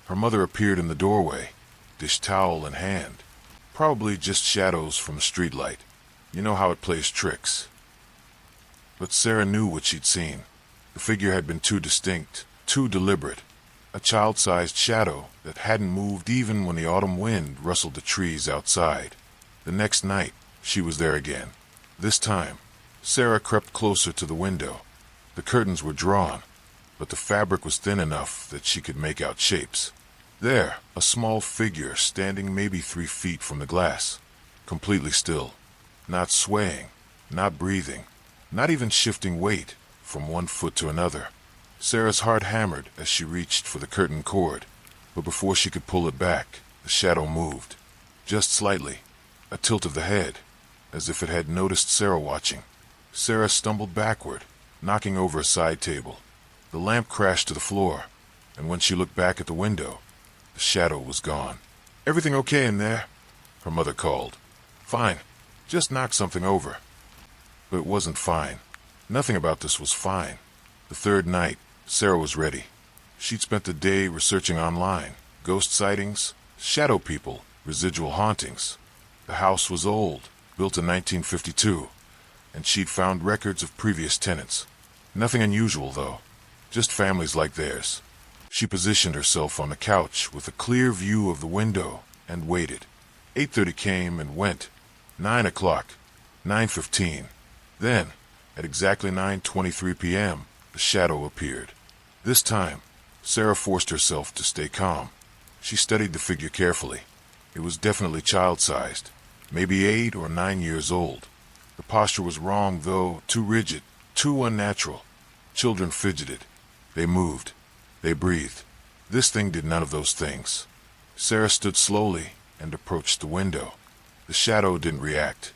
Her mother appeared in the doorway, dish towel in hand. Probably just shadows from a streetlight. You know how it plays tricks. But Sarah knew what she'd seen. The figure had been too distinct, too deliberate. A child-sized shadow that hadn't moved even when the autumn wind rustled the trees outside. The next night, she was there again. This time, Sarah crept closer to the window. The curtains were drawn, but the fabric was thin enough that she could make out shapes. There, a small figure standing maybe 3 feet from the glass, completely still, not swaying, not breathing, not even shifting weight from one foot to another. Sarah's heart hammered as she reached for the curtain cord, but before she could pull it back, the shadow moved. Just slightly, a tilt of the head, as if it had noticed Sarah watching. Sarah stumbled backward, knocking over a side table. The lamp crashed to the floor, and when she looked back at the window, the shadow was gone. "Everything okay in there?" her mother called. "Fine. Just knocked something over." But it wasn't fine. Nothing about this was fine. The third night, Sarah was ready. She'd spent the day researching online, ghost sightings, shadow people, residual hauntings. The house was old, built in 1952, and she'd found records of previous tenants. Nothing unusual, though, just families like theirs. She positioned herself on the couch with a clear view of the window and waited. 8:30 came and went. 9 o'clock. 9:15. Then, at exactly 9:23 p.m., the shadow appeared. This time, Sarah forced herself to stay calm. She studied the figure carefully. It was definitely child-sized, maybe 8 or 9 years old. The posture was wrong, though, too rigid, too unnatural. Children fidgeted. They moved. They breathed. This thing did none of those things. Sarah stood slowly and approached the window. The shadow didn't react.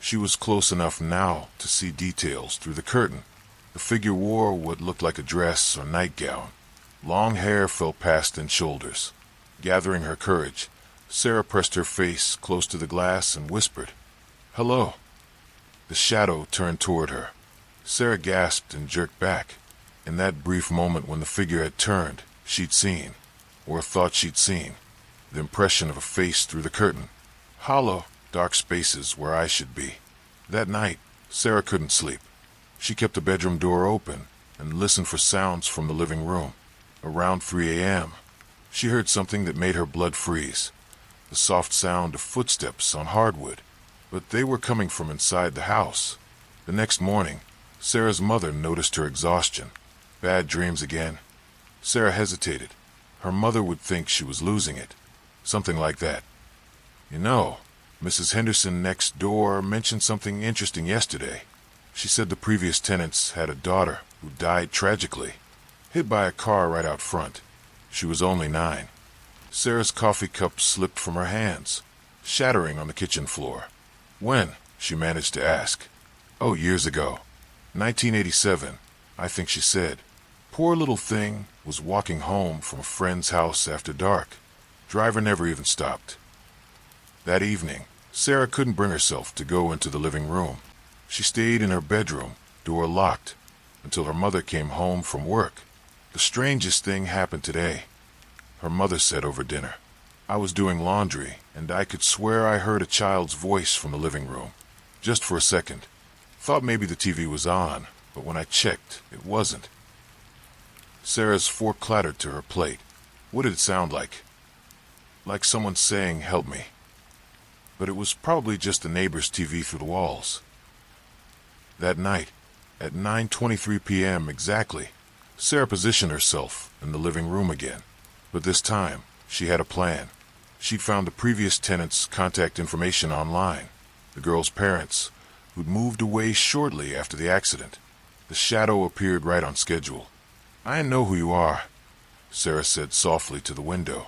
She was close enough now to see details through the curtain. The figure wore what looked like a dress or nightgown. Long hair fell past thin shoulders. Gathering her courage, Sarah pressed her face close to the glass and whispered, "Hello." The shadow turned toward her. Sarah gasped and jerked back. In that brief moment when the figure had turned, she'd seen, or thought she'd seen, the impression of a face through the curtain. Hollow, dark spaces where I should be. That night, Sarah couldn't sleep. She kept the bedroom door open and listened for sounds from the living room. Around 3 a.m., she heard something that made her blood freeze. The soft sound of footsteps on hardwood, but they were coming from inside the house. The next morning, Sarah's mother noticed her exhaustion. Bad dreams again. Sarah hesitated. Her mother would think she was losing it. Something like that. "You know, Mrs. Henderson next door mentioned something interesting yesterday. She said the previous tenants had a daughter who died tragically, hit by a car right out front. She was only 9. Sarah's coffee cup slipped from her hands, shattering on the kitchen floor. "When?" she managed to ask. "Oh, years ago. 1987, I think she said. Poor little thing was walking home from a friend's house after dark. Driver never even stopped." That evening, Sarah couldn't bring herself to go into the living room. She stayed in her bedroom, door locked, until her mother came home from work. "The strangest thing happened today," her mother said over dinner. "I was doing laundry, and I could swear I heard a child's voice from the living room. Just for a second. Thought maybe the TV was on, but when I checked, it wasn't." Sarah's fork clattered to her plate. What did it sound like? Like someone saying, "Help me." But it was probably just the neighbor's TV through the walls. That night, at 9:23 p.m. exactly, Sarah positioned herself in the living room again. But this time, she had a plan. She'd found the previous tenant's contact information online, the girl's parents, who'd moved away shortly after the accident. The shadow appeared right on schedule. "I know who you are," Sarah said softly to the window.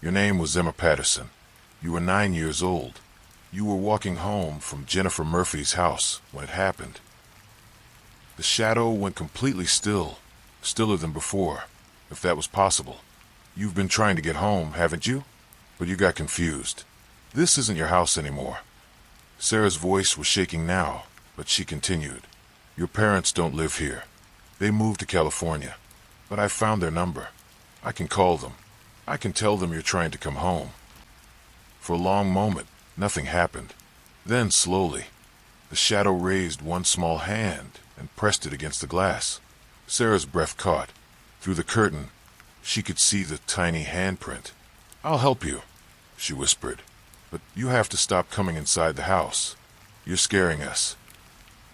"Your name was Emma Patterson. You were 9 years old. You were walking home from Jennifer Murphy's house when it happened." The shadow went completely still, stiller than before, if that was possible. "You've been trying to get home, haven't you? But you got confused. This isn't your house anymore." Sarah's voice was shaking now, but she continued. "Your parents don't live here. They moved to California. But I found their number. I can call them. I can tell them you're trying to come home." For a long moment, nothing happened. Then, slowly, the shadow raised one small hand and pressed it against the glass. Sarah's breath caught. Through the curtain, she could see the tiny handprint. "I'll help you," she whispered. "But you have to stop coming inside the house. You're scaring us."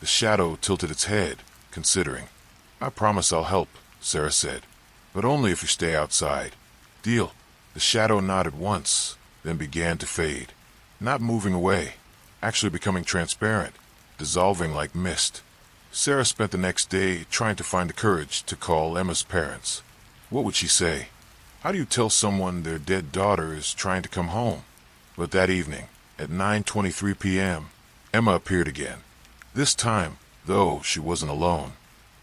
The shadow tilted its head, considering. "I promise I'll help," Sarah said. "But only if you stay outside. Deal?" The shadow nodded once, then began to fade. Not moving away, actually becoming transparent, dissolving like mist. Sarah spent the next day trying to find the courage to call Emma's parents. What would she say? How do you tell someone their dead daughter is trying to come home? But that evening, at 9:23 p.m., Emma appeared again. This time, though she wasn't alone,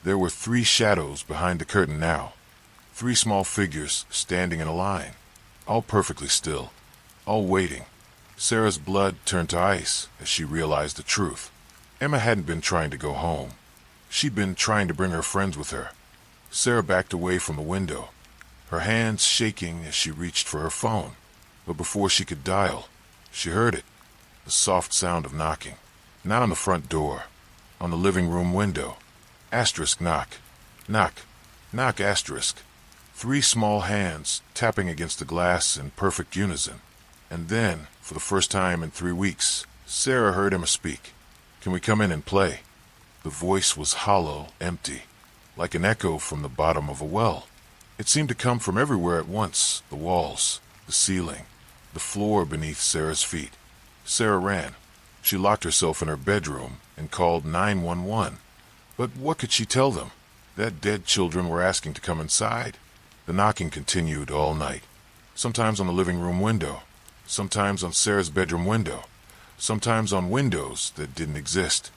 there were 3 shadows behind the curtain now. 3 small figures standing in a line, all perfectly still, all waiting. Sarah's blood turned to ice as she realized the truth. Emma hadn't been trying to go home. She'd been trying to bring her friends with her. Sarah backed away from the window, her hands shaking as she reached for her phone. But before she could dial, she heard it, the soft sound of knocking. Not on the front door, on the living room window. Asterisk knock. Knock. Knock asterisk. 3 small hands tapping against the glass in perfect unison. And then, for the first time in 3 weeks, Sarah heard Emma speak. "Can we come in and play?" The voice was hollow, empty, like an echo from the bottom of a well. It seemed to come from everywhere at once, the walls, the ceiling, the floor beneath Sarah's feet. Sarah ran. She locked herself in her bedroom and called 911. But what could she tell them? That dead children were asking to come inside. The knocking continued all night. Sometimes on the living room window, sometimes on Sarah's bedroom window, sometimes on windows that didn't exist.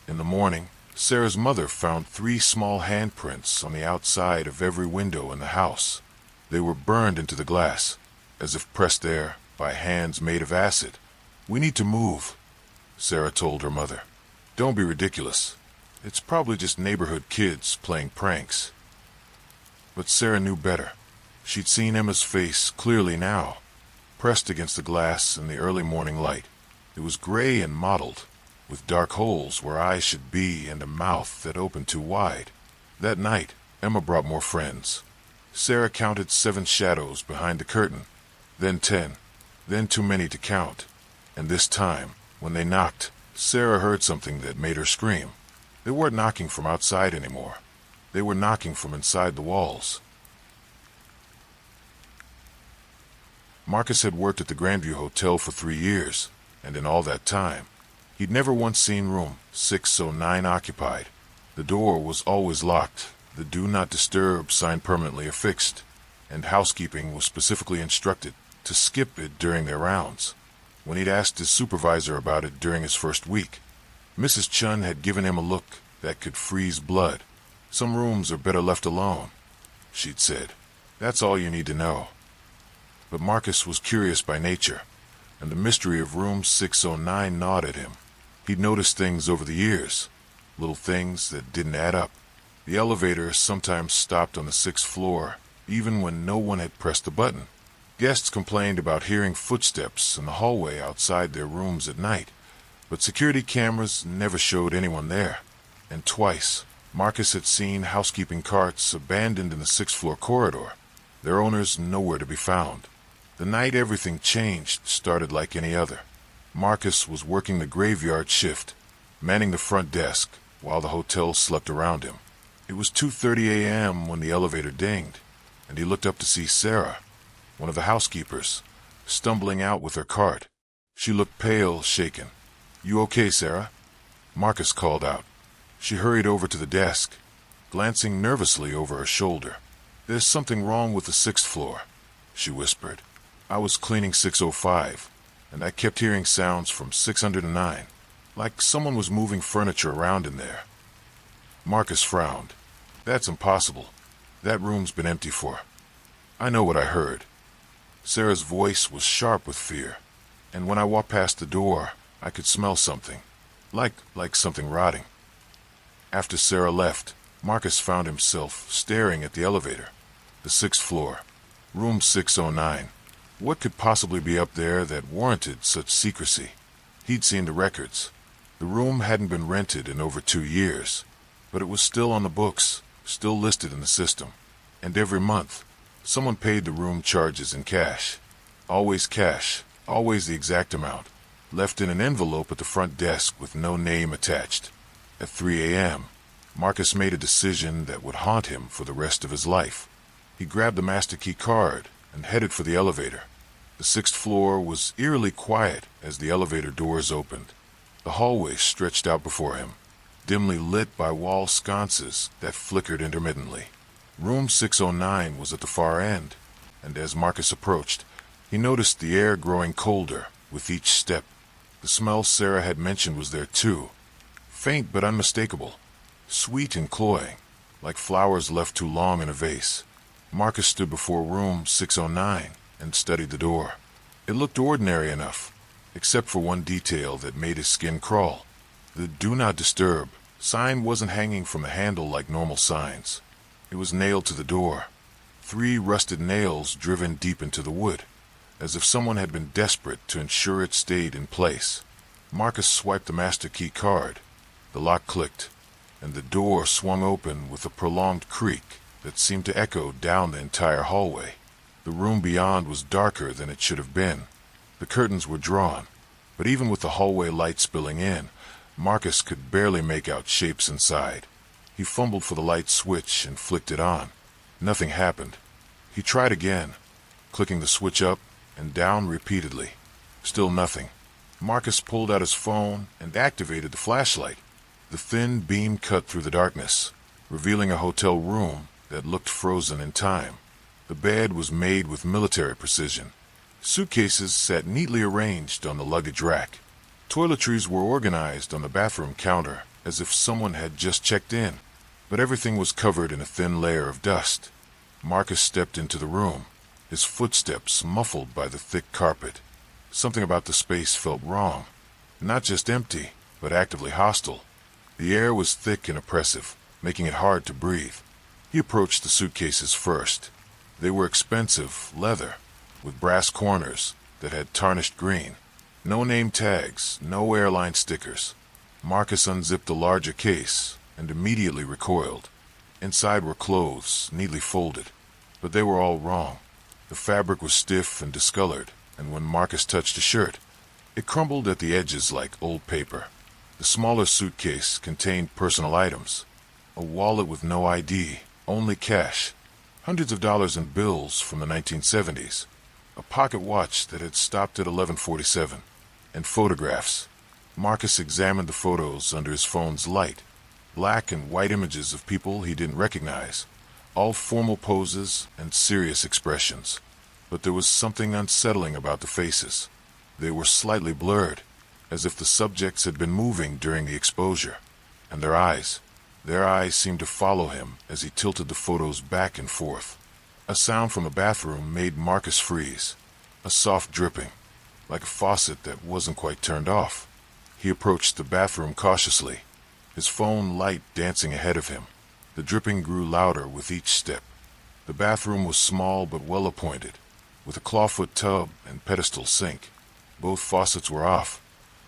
In the morning, Sarah's mother found 3 small handprints on the outside of every window in the house. They were burned into the glass, as if pressed there by hands made of acid. "We need to move," Sarah told her mother. "Don't be ridiculous. It's probably just neighborhood kids playing pranks." But Sarah knew better. She'd seen Emma's face clearly now, pressed against the glass in the early morning light. It was gray and mottled, with dark holes where eyes should be and a mouth that opened too wide. That night, Emma brought more friends. Sarah counted 7 shadows behind the curtain, then 10, then too many to count. And this time, when they knocked, Sarah heard something that made her scream. They weren't knocking from outside anymore. They were knocking from inside the walls. Marcus had worked at the Grandview Hotel for 3 years, and in all that time, he'd never once seen room 609 occupied. The door was always locked, the Do Not Disturb sign permanently affixed, and housekeeping was specifically instructed to skip it during their rounds. When he'd asked his supervisor about it during his first week, Mrs. Chun had given him a look that could freeze blood. "Some rooms are better left alone," she'd said. "That's all you need to know." But Marcus was curious by nature, and the mystery of room 609 gnawed at him. He'd noticed things over the years, little things that didn't add up. The elevator sometimes stopped on the 6th floor, even when no one had pressed the button. Guests complained about hearing footsteps in the hallway outside their rooms at night, but security cameras never showed anyone there. And twice, Marcus had seen housekeeping carts abandoned in the 6th floor corridor, their owners nowhere to be found. The night everything changed started like any other. Marcus was working the graveyard shift, manning the front desk, while the hotel slept around him. It was 2:30 a.m. when the elevator dinged, and he looked up to see Sarah, one of the housekeepers, stumbling out with her cart. She looked pale, shaken. "You okay, Sarah?" Marcus called out. She hurried over to the desk, glancing nervously over her shoulder. "There's something wrong with the 6th floor," she whispered. "I was cleaning 605, and I kept hearing sounds from 609, like someone was moving furniture around in there." Marcus frowned. "That's impossible. That room's been empty for—" "I know what I heard." Sarah's voice was sharp with fear, and when I walked past the door, I could smell something, like something rotting. After Sarah left, Marcus found himself staring at the elevator. The 6th floor, room 609. What could possibly be up there that warranted such secrecy? He'd seen the records. The room hadn't been rented in over 2 years, but it was still on the books, still listed in the system. And every month, someone paid the room charges in cash. Always cash, always the exact amount, left in an envelope at the front desk with no name attached. At 3 a.m., Marcus made a decision that would haunt him for the rest of his life. He grabbed the master key card and headed for the elevator. The 6th floor was eerily quiet as the elevator doors opened. The hallway stretched out before him, dimly lit by wall sconces that flickered intermittently. Room 609 was at the far end, and as Marcus approached, he noticed the air growing colder with each step. The smell Sarah had mentioned was there too, faint but unmistakable, sweet and cloying, like flowers left too long in a vase. Marcus stood before room 609 and studied the door. It looked ordinary enough, except for one detail that made his skin crawl. The "Do Not Disturb" sign wasn't hanging from the handle like normal signs. It was nailed to the door, 3 rusted nails driven deep into the wood, as if someone had been desperate to ensure it stayed in place. Marcus swiped the master key card. The lock clicked, and the door swung open with a prolonged creak that seemed to echo down the entire hallway. The room beyond was darker than it should have been. The curtains were drawn, but even with the hallway light spilling in, Marcus could barely make out shapes inside. He fumbled for the light switch and flicked it on. Nothing happened. He tried again, clicking the switch up and down repeatedly. Still nothing. Marcus pulled out his phone and activated the flashlight. The thin beam cut through the darkness, revealing a hotel room that looked frozen in time. The bed was made with military precision. Suitcases sat neatly arranged on the luggage rack. Toiletries were organized on the bathroom counter as if someone had just checked in, but everything was covered in a thin layer of dust. Marcus stepped into the room, his footsteps muffled by the thick carpet. Something about the space felt wrong. Not just empty, but actively hostile. The air was thick and oppressive, making it hard to breathe. He approached the suitcases first. They were expensive leather, with brass corners that had tarnished green. No name tags, no airline stickers. Marcus unzipped the larger case and immediately recoiled. Inside were clothes, neatly folded, but they were all wrong. The fabric was stiff and discolored, and when Marcus touched a shirt, it crumbled at the edges like old paper. The smaller suitcase contained personal items. A wallet with no ID, only cash. Hundreds of dollars in bills from the 1970s. A pocket watch that had stopped at 11:47. And photographs. Marcus examined the photos under his phone's light. Black and white images of people he didn't recognize. All formal poses and serious expressions. But there was something unsettling about the faces. They were slightly blurred, as if the subjects had been moving during the exposure. And their eyes seemed to follow him as he tilted the photos back and forth. A sound from the bathroom made Marcus freeze. A soft dripping, like a faucet that wasn't quite turned off. He approached the bathroom cautiously, his phone light dancing ahead of him. The dripping grew louder with each step. The bathroom was small but well appointed, with a clawfoot tub and pedestal sink. Both faucets were off,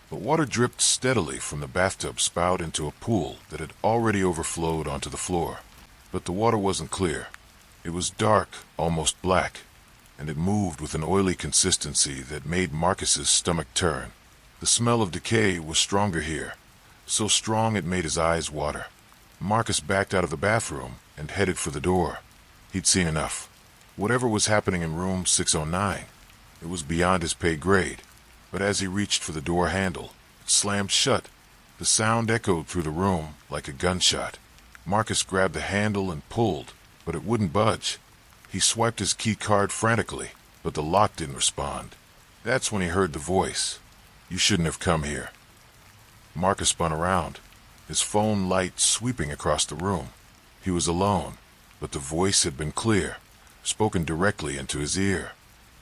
but water dripped steadily from the bathtub spout into a pool that had already overflowed onto the floor. But the water wasn't clear. It was dark, almost black, and it moved with an oily consistency that made Marcus's stomach turn. The smell of decay was stronger here, so strong it made his eyes water. Marcus backed out of the bathroom and headed for the door. He'd seen enough. Whatever was happening in room 609, It was beyond his pay grade, but as he reached for the door handle, it slammed shut. The sound echoed through the room like a gunshot. Marcus grabbed the handle and pulled, but it wouldn't budge. He swiped his key card frantically, but the lock didn't respond. That's when he heard the voice. "You shouldn't have come here." Marcus spun around, his phone light sweeping across the room. He was alone, but the voice had been clear, spoken directly into his ear.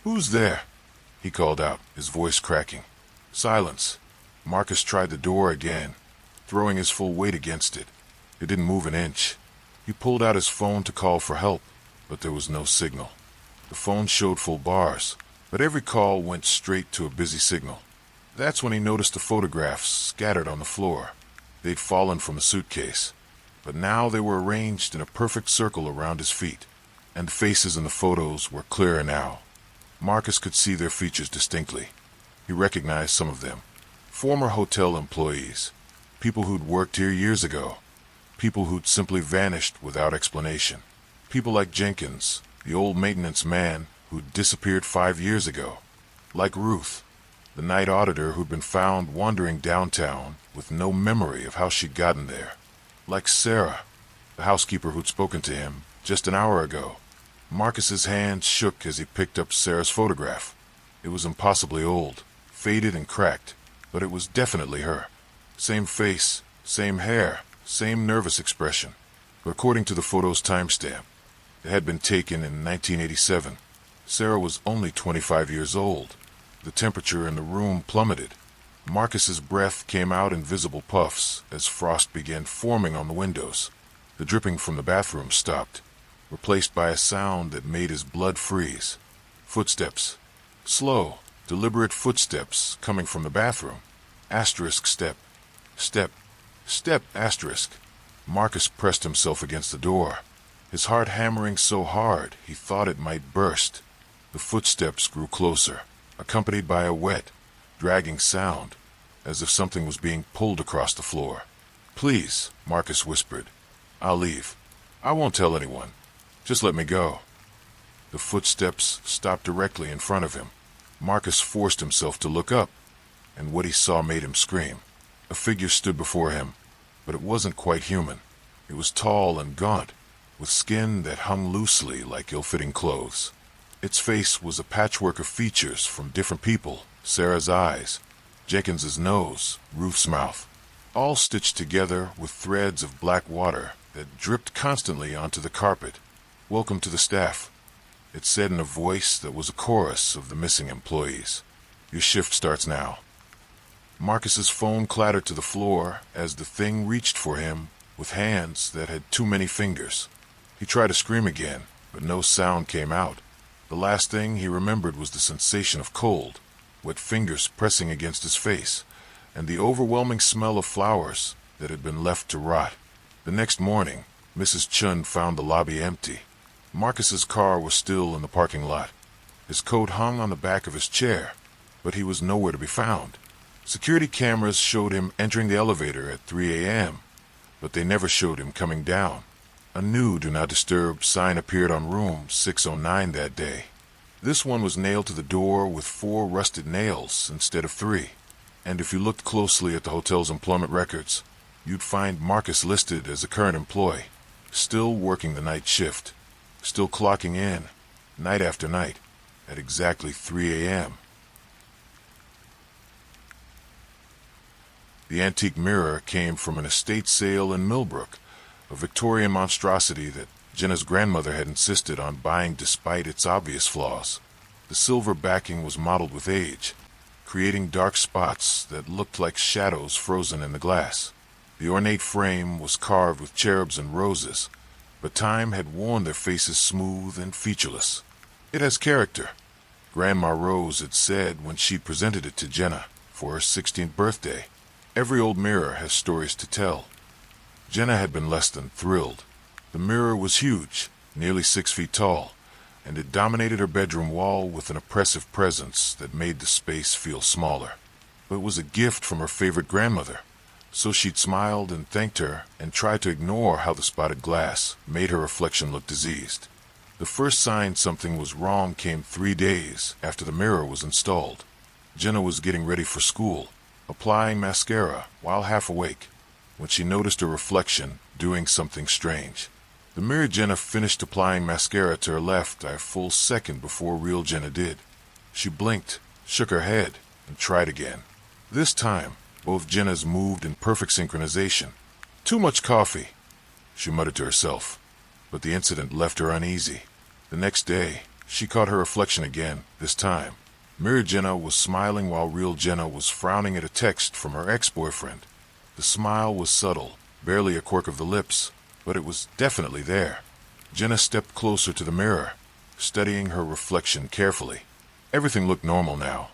"Who's there?" he called out, his voice cracking. Silence. Marcus tried the door again, throwing his full weight against it. It didn't move an inch. He pulled out his phone to call for help, but there was no signal. The phone showed full bars, but every call went straight to a busy signal. That's when he noticed the photographs scattered on the floor. They'd fallen from a suitcase, but now they were arranged in a perfect circle around his feet, and the faces in the photos were clearer now. Marcus could see their features distinctly. He recognized some of them. Former hotel employees, people who'd worked here years ago, people who'd simply vanished without explanation. People like Jenkins, the old maintenance man who'd disappeared 5 years ago. Like Ruth, the night auditor who'd been found wandering downtown with no memory of how she'd gotten there. Like Sarah, the housekeeper who'd spoken to him just an hour ago. Marcus's hand shook as he picked up Sarah's photograph. It was impossibly old, faded and cracked, but it was definitely her. Same face, same hair, same nervous expression. But according to the photo's timestamp, it had been taken in 1987. Sarah was only 25 years old. The temperature in the room plummeted. Marcus's breath came out in visible puffs as frost began forming on the windows. The dripping from the bathroom stopped, replaced by a sound that made his blood freeze. Footsteps. Slow, deliberate footsteps coming from the bathroom. Asterisk step. Step. Step asterisk. Marcus pressed himself against the door, his heart hammering so hard he thought it might burst. The footsteps grew closer, accompanied by a wet, dragging sound, as if something was being pulled across the floor. "Please," Marcus whispered. "I'll leave. I won't tell anyone. Just let me go." The footsteps stopped directly in front of him. Marcus forced himself to look up, and what he saw made him scream. A figure stood before him, but it wasn't quite human. It was tall and gaunt, with skin that hung loosely like ill-fitting clothes. Its face was a patchwork of features from different people: Sarah's eyes, Jenkins's nose, Ruth's mouth, all stitched together with threads of black water that dripped constantly onto the carpet. "Welcome to the staff," it said in a voice that was a chorus of the missing employees. "Your shift starts now." Marcus's phone clattered to the floor as the thing reached for him with hands that had too many fingers. He tried to scream again, but no sound came out. The last thing he remembered was the sensation of cold, wet fingers pressing against his face, and the overwhelming smell of flowers that had been left to rot. The next morning, Mrs. Chun found the lobby empty. Marcus's car was still in the parking lot. His coat hung on the back of his chair, but he was nowhere to be found. Security cameras showed him entering the elevator at 3 a.m., but they never showed him coming down. A new "Do Not Disturb" sign appeared on room 609 that day. This one was nailed to the door with 4 rusted nails instead of 3. And if you looked closely at the hotel's employment records, you'd find Marcus listed as a current employee, still working the night shift, still clocking in, night after night, at exactly 3 a.m. The antique mirror came from an estate sale in Millbrook, a Victorian monstrosity that Jenna's grandmother had insisted on buying despite its obvious flaws. The silver backing was mottled with age, creating dark spots that looked like shadows frozen in the glass. The ornate frame was carved with cherubs and roses, but time had worn their faces smooth and featureless. "It has character," Grandma Rose had said when she'd presented it to Jenna for her 16th birthday. "Every old mirror has stories to tell." Jenna had been less than thrilled. The mirror was huge, nearly 6 feet tall, and it dominated her bedroom wall with an oppressive presence that made the space feel smaller. But it was a gift from her favorite grandmother, so she'd smiled and thanked her and tried to ignore how the spotted glass made her reflection look diseased. The first sign something was wrong came 3 days after the mirror was installed. Jenna was getting ready for school, applying mascara while half awake, when she noticed her reflection doing something strange. The mirror Jenna finished applying mascara to her left a full second before real Jenna did. She blinked, shook her head, and tried again. This time, both Jennas moved in perfect synchronization. "Too much coffee," she muttered to herself, but the incident left her uneasy. The next day, she caught her reflection again, this time. Mirror Jenna was smiling while real Jenna was frowning at a text from her ex-boyfriend. The smile was subtle, barely a quirk of the lips, but it was definitely there. Jenna stepped closer to the mirror, studying her reflection carefully. Everything looked normal now.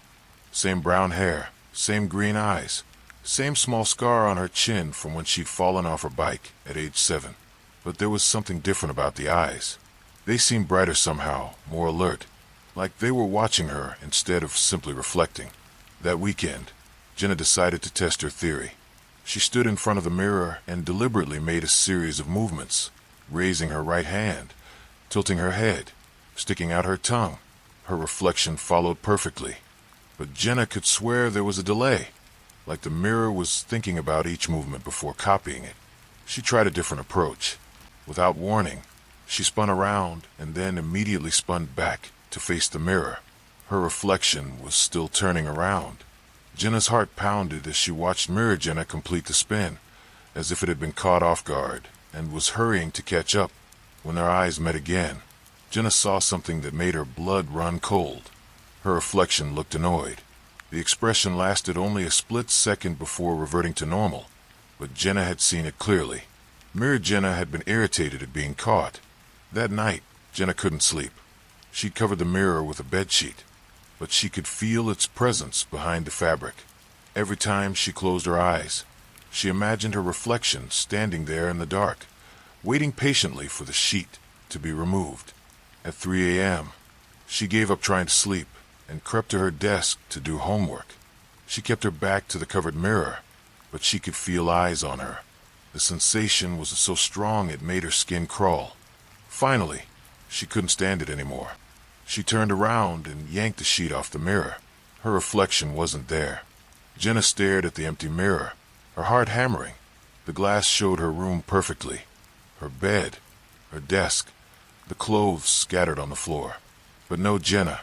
Same brown hair, same green eyes, same small scar on her chin from when she'd fallen off her bike at age 7. But there was something different about the eyes. They seemed brighter somehow, more alert, like they were watching her instead of simply reflecting. That weekend, Jenna decided to test her theory. She stood in front of the mirror and deliberately made a series of movements, raising her right hand, tilting her head, sticking out her tongue. Her reflection followed perfectly. But Jenna could swear there was a delay, like the mirror was thinking about each movement before copying it. She tried a different approach. Without warning, she spun around and then immediately spun back to face the mirror. Her reflection was still turning around. Jenna's heart pounded as she watched Mirror Jenna complete the spin, as if it had been caught off guard, and was hurrying to catch up. When their eyes met again, Jenna saw something that made her blood run cold. Her reflection looked annoyed. The expression lasted only a split second before reverting to normal, but Jenna had seen it clearly. Mirror Jenna had been irritated at being caught. That night, Jenna couldn't sleep. She'd covered the mirror with a bedsheet, but she could feel its presence behind the fabric. Every time she closed her eyes, she imagined her reflection standing there in the dark, waiting patiently for the sheet to be removed. At 3 a.m., she gave up trying to sleep and crept to her desk to do homework. She kept her back to the covered mirror, but she could feel eyes on her. The sensation was so strong it made her skin crawl. Finally, she couldn't stand it anymore. She turned around and yanked the sheet off the mirror. Her reflection wasn't there. Jenna stared at the empty mirror, her heart hammering. The glass showed her room perfectly. Her bed, her desk, the clothes scattered on the floor. But no Jenna.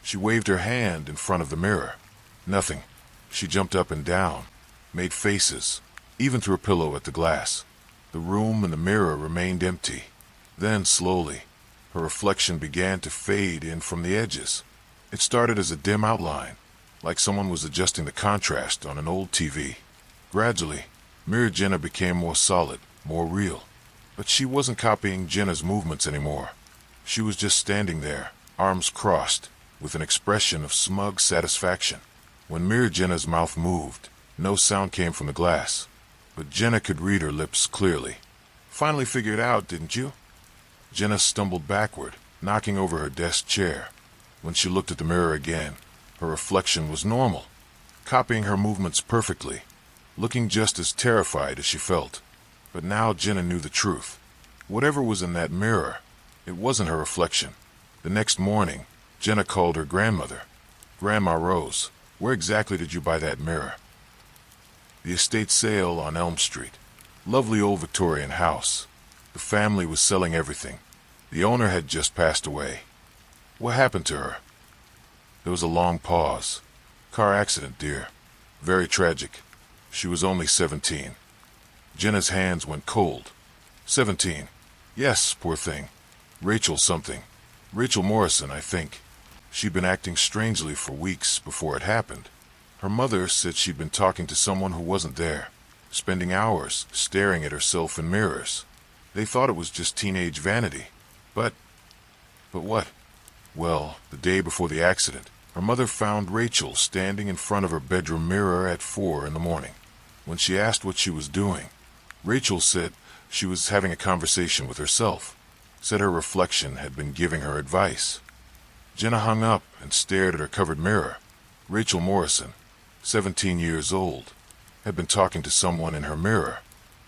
She waved her hand in front of the mirror. Nothing. She jumped up and down, made faces, even threw a pillow at the glass. The room and the mirror remained empty. Then, slowly, her reflection began to fade in from the edges. It started as a dim outline, like someone was adjusting the contrast on an old TV. Gradually, Mirror Jenna became more solid, more real. But she wasn't copying Jenna's movements anymore. She was just standing there, arms crossed, with an expression of smug satisfaction. When Mirror Jenna's mouth moved, no sound came from the glass, but Jenna could read her lips clearly. "Finally figured it out, didn't you?" Jenna stumbled backward, knocking over her desk chair. When she looked at the mirror again, her reflection was normal, copying her movements perfectly, looking just as terrified as she felt. But now Jenna knew the truth. Whatever was in that mirror, it wasn't her reflection. The next morning, Jenna called her grandmother. "Grandma Rose, where exactly did you buy that mirror?" "The estate sale on Elm Street. Lovely old Victorian house. The family was selling everything. The owner had just passed away." "What happened to her?" There was a long pause. "Car accident, dear. Very tragic. She was only 17. Jenna's hands went cold. 17. Yes, poor thing. Rachel something. Rachel Morrison, I think. She'd been acting strangely for weeks before it happened. Her mother said she'd been talking to someone who wasn't there, spending hours staring at herself in mirrors. They thought it was just teenage vanity. But what? Well, the day before the accident, her mother found Rachel standing in front of her bedroom mirror at 4 in the morning. When she asked what she was doing, Rachel said she was having a conversation with herself, said her reflection had been giving her advice. Jenna hung up and stared at her covered mirror. Rachel Morrison, 17 years old, had been talking to someone in her mirror.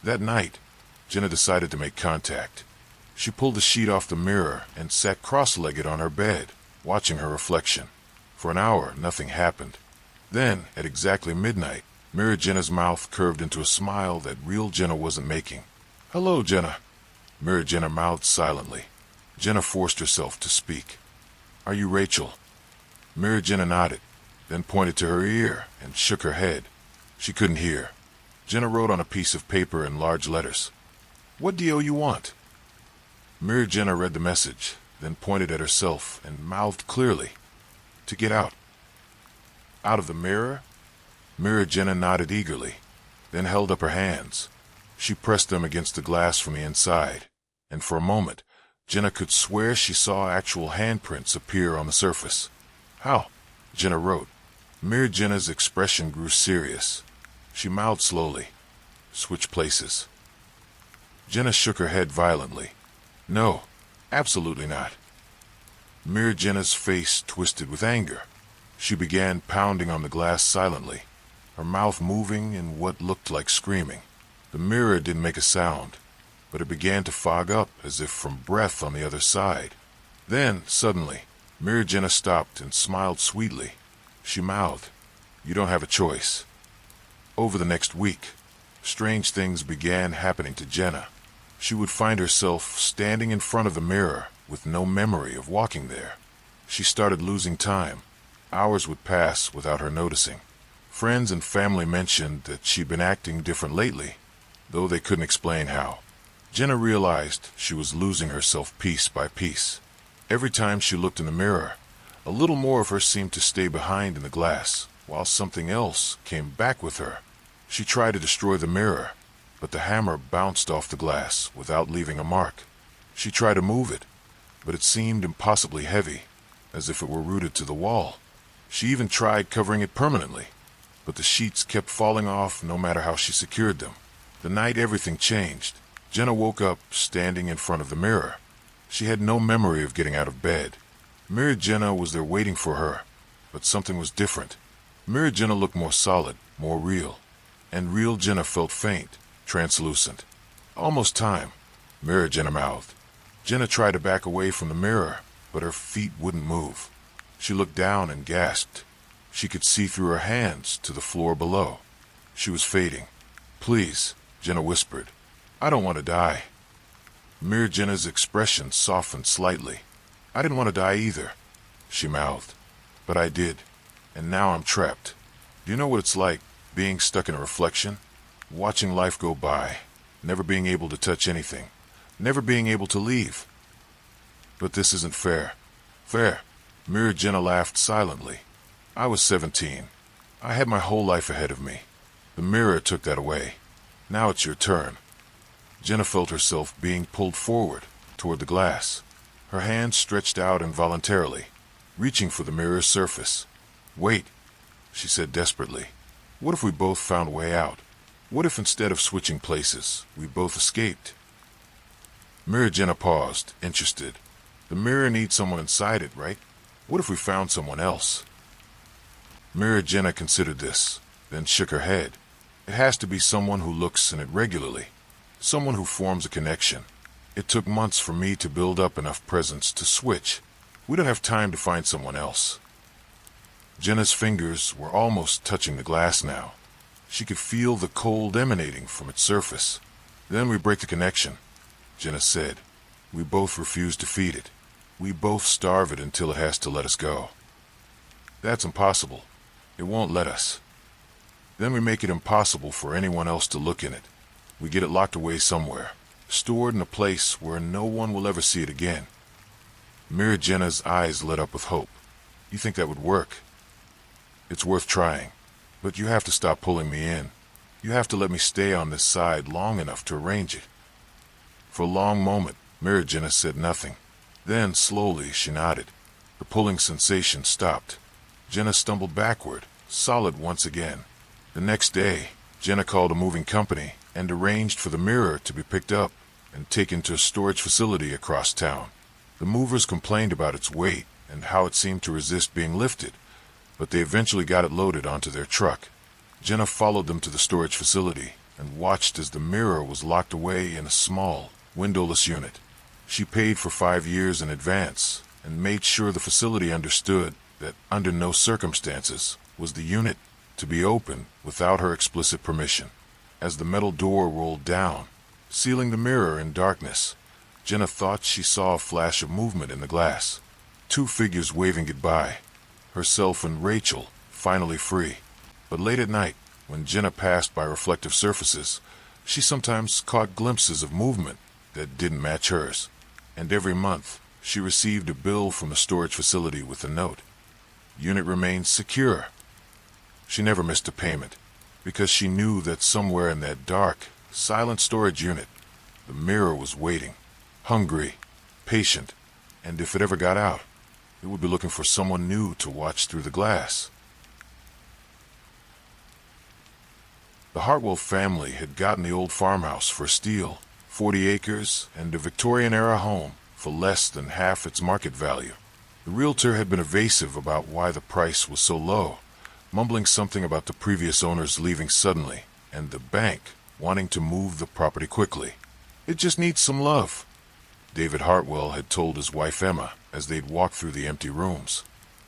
That night, Jenna decided to make contact. She pulled the sheet off the mirror and sat cross-legged on her bed, watching her reflection. For an hour, nothing happened. Then, at exactly midnight, Mirror Jenna's mouth curved into a smile that real Jenna wasn't making. "Hello, Jenna." Mirror Jenna mouthed silently. Jenna forced herself to speak. "Are you Rachel?" Mirror Jenna nodded, then pointed to her ear and shook her head. She couldn't hear. Jenna wrote on a piece of paper in large letters, "What do you want?" Mirror Jenna read the message, then pointed at herself and mouthed clearly, "To get out." "Out of the mirror?" Mirror Jenna nodded eagerly, then held up her hands. She pressed them against the glass from the inside, and for a moment, Jenna could swear she saw actual handprints appear on the surface. "How?" Jenna wrote. Mirror Jenna's expression grew serious. She mouthed slowly, "Switch places." Jenna shook her head violently. "No, absolutely not." Mirror Jenna's face twisted with anger. She began pounding on the glass silently, her mouth moving in what looked like screaming. The mirror didn't make a sound, but it began to fog up as if from breath on the other side. Then, suddenly, Mirror Jenna stopped and smiled sweetly. She mouthed, "You don't have a choice." Over the next week, strange things began happening to Jenna. She would find herself standing in front of the mirror with no memory of walking there. She started losing time. Hours would pass without her noticing. Friends and family mentioned that she'd been acting different lately, though they couldn't explain how. Jenna realized she was losing herself piece by piece. Every time she looked in the mirror, a little more of her seemed to stay behind in the glass, while something else came back with her. She tried to destroy the mirror, but the hammer bounced off the glass without leaving a mark. She tried to move it, but it seemed impossibly heavy, as if it were rooted to the wall. She even tried covering it permanently, but the sheets kept falling off no matter how she secured them. The night everything changed, Jenna woke up standing in front of the mirror. She had no memory of getting out of bed. Mirror Jenna was there waiting for her, but something was different. Mirror Jenna looked more solid, more real, and real Jenna felt faint, translucent. "Almost time," Mirror Jenna mouthed. Jenna tried to back away from the mirror, but her feet wouldn't move. She looked down and gasped. She could see through her hands to the floor below. She was fading. "Please," Jenna whispered. "I don't want to die." Mirror Jenna's expression softened slightly. "I didn't want to die either," she mouthed. "But I did, and now I'm trapped. Do you know what it's like, being stuck in a reflection? Watching life go by, never being able to touch anything, never being able to leave. But this isn't fair." "Fair?" Mirror Jenna laughed silently. "I was 17. I had my whole life ahead of me. The mirror took that away. Now it's your turn." Jenna felt herself being pulled forward, toward the glass. Her hands stretched out involuntarily, reaching for the mirror's surface. "Wait," she said desperately. "What if we both found a way out? What if instead of switching places, we both escaped?" Mirror Jenna paused, interested. "The mirror needs someone inside it, right? What if we found someone else?" Mirror Jenna considered this, then shook her head. "It has to be someone who looks in it regularly. Someone who forms a connection. It took months for me to build up enough presence to switch. We don't have time to find someone else." Jenna's fingers were almost touching the glass now. She could feel the cold emanating from its surface. "Then we break the connection," Jenna said. "We both refuse to feed it. We both starve it until it has to let us go." "That's impossible. It won't let us." "Then we make it impossible for anyone else to look in it. We get it locked away somewhere, stored in a place where no one will ever see it again." Mirror Jenna's eyes lit up with hope. "You think that would work?" "It's worth trying, but you have to stop pulling me in. You have to let me stay on this side long enough to arrange it." For a long moment, Mirror Jenna said nothing. Then, slowly, she nodded. The pulling sensation stopped. Jenna stumbled backward, solid once again. The next day, Jenna called a moving company and arranged for the mirror to be picked up and taken to a storage facility across town. The movers complained about its weight and how it seemed to resist being lifted, but they eventually got it loaded onto their truck. Jenna followed them to the storage facility and watched as the mirror was locked away in a small, windowless unit. She paid for 5 years in advance and made sure the facility understood that under no circumstances was the unit to be opened without her explicit permission. As the metal door rolled down, sealing the mirror in darkness, Jenna thought she saw a flash of movement in the glass. 2 figures waving goodbye, herself and Rachel finally free. But late at night, when Jenna passed by reflective surfaces, she sometimes caught glimpses of movement that didn't match hers. And every month, she received a bill from the storage facility with a note. Unit remains secure. She never missed a payment, because she knew that somewhere in that dark, silent storage unit, the mirror was waiting, hungry, patient, and if it ever got out, it would be looking for someone new to watch through the glass. The Hartwell family had gotten the old farmhouse for a steal, 40 acres and a Victorian-era home for less than half its market value. The realtor had been evasive about why the price was so low, mumbling something about the previous owners leaving suddenly and the bank wanting to move the property quickly. It just needs some love, David Hartwell had told his wife Emma as they'd walked through the empty rooms.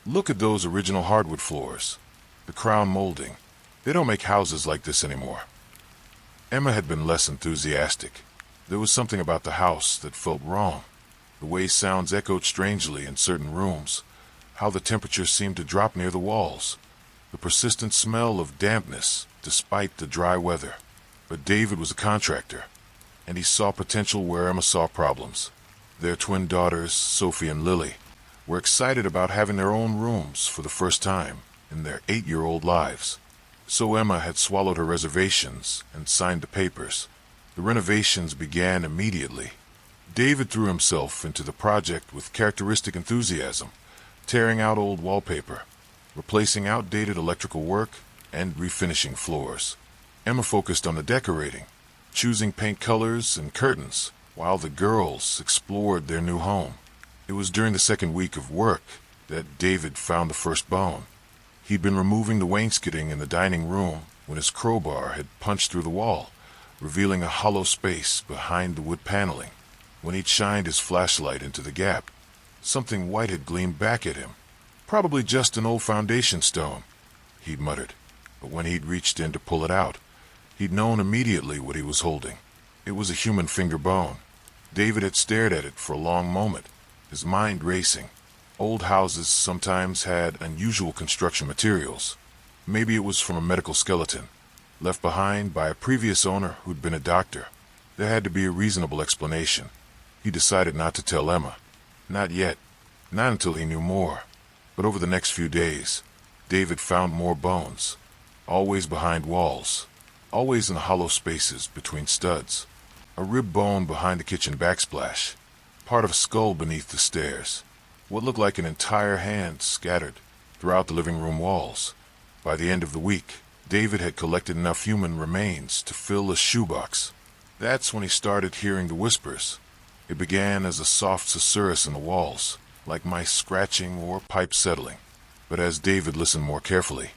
Look at those original hardwood floors, the crown molding. They don't make houses like this anymore. Emma had been less enthusiastic. There was something about the house that felt wrong. The way sounds echoed strangely in certain rooms, how the temperature seemed to drop near the walls, the persistent smell of dampness despite the dry weather. But David was a contractor, and he saw potential where Emma saw problems. Their twin daughters, Sophie and Lily, were excited about having their own rooms for the first time in their 8-year-old lives. So Emma had swallowed her reservations and signed the papers. The renovations began immediately. David threw himself into the project with characteristic enthusiasm, tearing out old wallpaper, replacing outdated electrical work, and refinishing floors. Emma focused on the decorating, choosing paint colors and curtains, while the girls explored their new home. It was during the second week of work that David found the first bone. He'd been removing the wainscoting in the dining room when his crowbar had punched through the wall, revealing a hollow space behind the wood paneling. When he'd shined his flashlight into the gap, something white had gleamed back at him. Probably just an old foundation stone, he'd muttered. But when he'd reached in to pull it out, he'd known immediately what he was holding. It was a human finger bone. David had stared at it for a long moment, his mind racing. Old houses sometimes had unusual construction materials. Maybe it was from a medical skeleton, left behind by a previous owner who'd been a doctor. There had to be a reasonable explanation. He decided not to tell Emma. Not yet. Not until he knew more. But over the next few days, David found more bones. Always behind walls. Always in the hollow spaces between studs. A rib bone behind the kitchen backsplash. Part of a skull beneath the stairs. What looked like an entire hand scattered throughout the living room walls. By the end of the week, David had collected enough human remains to fill a shoebox. That's when he started hearing the whispers. It began as a soft susurrus in the walls, like mice scratching or pipes settling. But as David listened more carefully,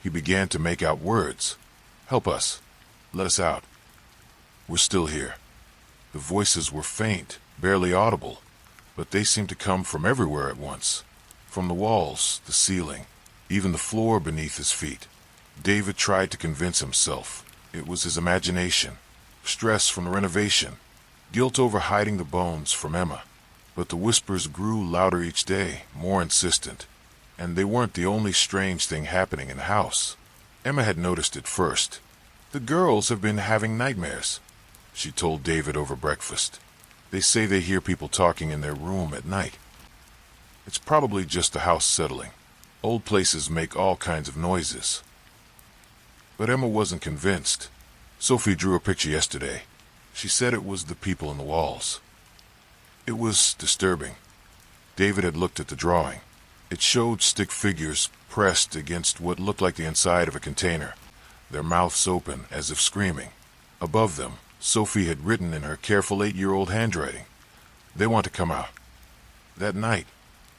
he began to make out words. Help us. Let us out. We're still here. The voices were faint, barely audible, but they seemed to come from everywhere at once. From the walls, the ceiling, even the floor beneath his feet. David tried to convince himself it was his imagination, stress from the renovation, guilt over hiding the bones from Emma. But the whispers grew louder each day, more insistent. And they weren't the only strange thing happening in the house. Emma had noticed it first. The girls have been having nightmares, she told David over breakfast. They say they hear people talking in their room at night. It's probably just the house settling. Old places make all kinds of noises. But Emma wasn't convinced. Sophie drew a picture yesterday. She said it was the people in the walls. It was disturbing. David had looked at the drawing. It showed stick figures pressed against what looked like the inside of a container, their mouths open as if screaming. Above them, Sophie had written in her careful 8-year-old handwriting, "They want to come out." That night,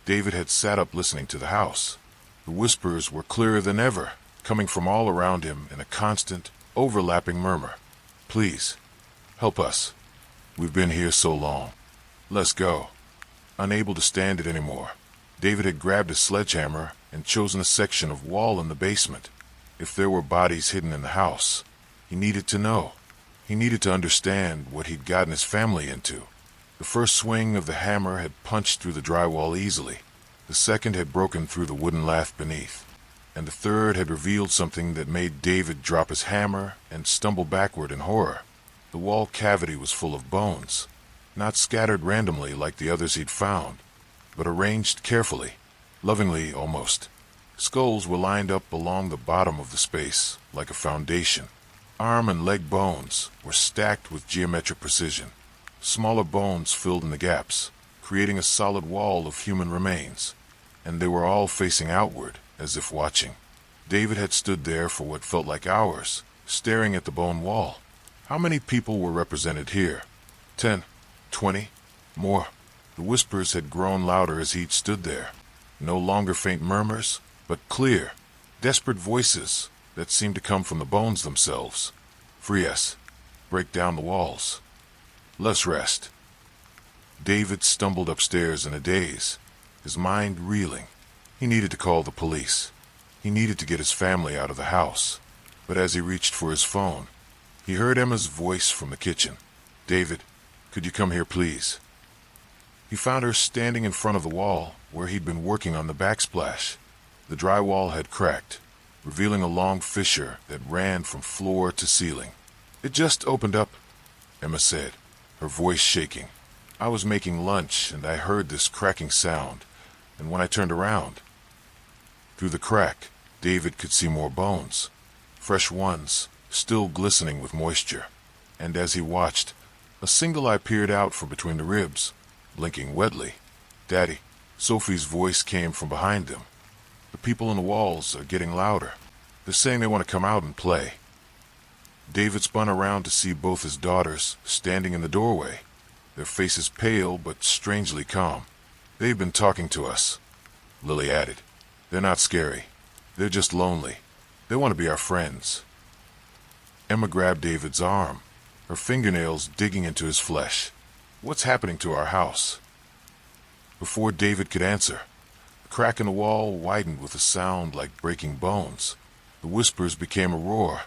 David had sat up listening to the house. The whispers were clearer than ever, coming from all around him in a constant, overlapping murmur. Please, help us. We've been here so long. Let's go. Unable to stand it anymore, David had grabbed his sledgehammer and chosen a section of wall in the basement. If there were bodies hidden in the house, he needed to know. He needed to understand what he'd gotten his family into. The first swing of the hammer had punched through the drywall easily. The second had broken through the wooden lath beneath. And the third had revealed something that made David drop his hammer and stumble backward in horror. The wall cavity was full of bones, not scattered randomly like the others he'd found, but arranged carefully, lovingly almost. Skulls were lined up along the bottom of the space like a foundation. Arm and leg bones were stacked with geometric precision. Smaller bones filled in the gaps, creating a solid wall of human remains, and they were all facing outward, as if watching. David had stood there for what felt like hours, staring at the bone wall. How many people were represented here? 10, 20, more. The whispers had grown louder as he'd stood there. No longer faint murmurs, but clear, desperate voices that seemed to come from the bones themselves. Free us. Break down the walls. Let's rest. David stumbled upstairs in a daze, his mind reeling. He needed to call the police. He needed to get his family out of the house. But as he reached for his phone, he heard Emma's voice from the kitchen. David, could you come here, please? He found her standing in front of the wall where he'd been working on the backsplash. The drywall had cracked, revealing a long fissure that ran from floor to ceiling. It just opened up, Emma said, her voice shaking. I was making lunch and I heard this cracking sound, and when I turned around, through the crack, David could see more bones, fresh ones, still glistening with moisture. And as he watched, a single eye peered out from between the ribs, blinking wetly. Daddy, Sophie's voice came from behind them. The people in the walls are getting louder. They're saying they want to come out and play. David spun around to see both his daughters standing in the doorway, their faces pale but strangely calm. They've been talking to us, Lily added. They're not scary. They're just lonely. They want to be our friends. Emma grabbed David's arm, her fingernails digging into his flesh. What's happening to our house? Before David could answer, the crack in the wall widened with a sound like breaking bones. The whispers became a roar,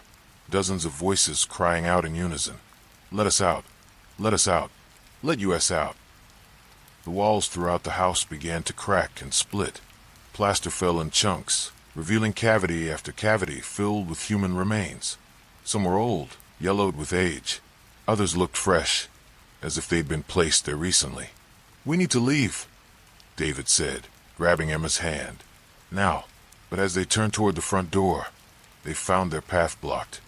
dozens of voices crying out in unison. Let us out. Let us out. Let us out. The walls throughout the house began to crack and split. Plaster fell in chunks, revealing cavity after cavity filled with human remains. Some were old, yellowed with age. Others looked fresh, as if they'd been placed there recently. We need to leave, David said, grabbing Emma's hand. Now, but as they turned toward the front door, they found their path blocked.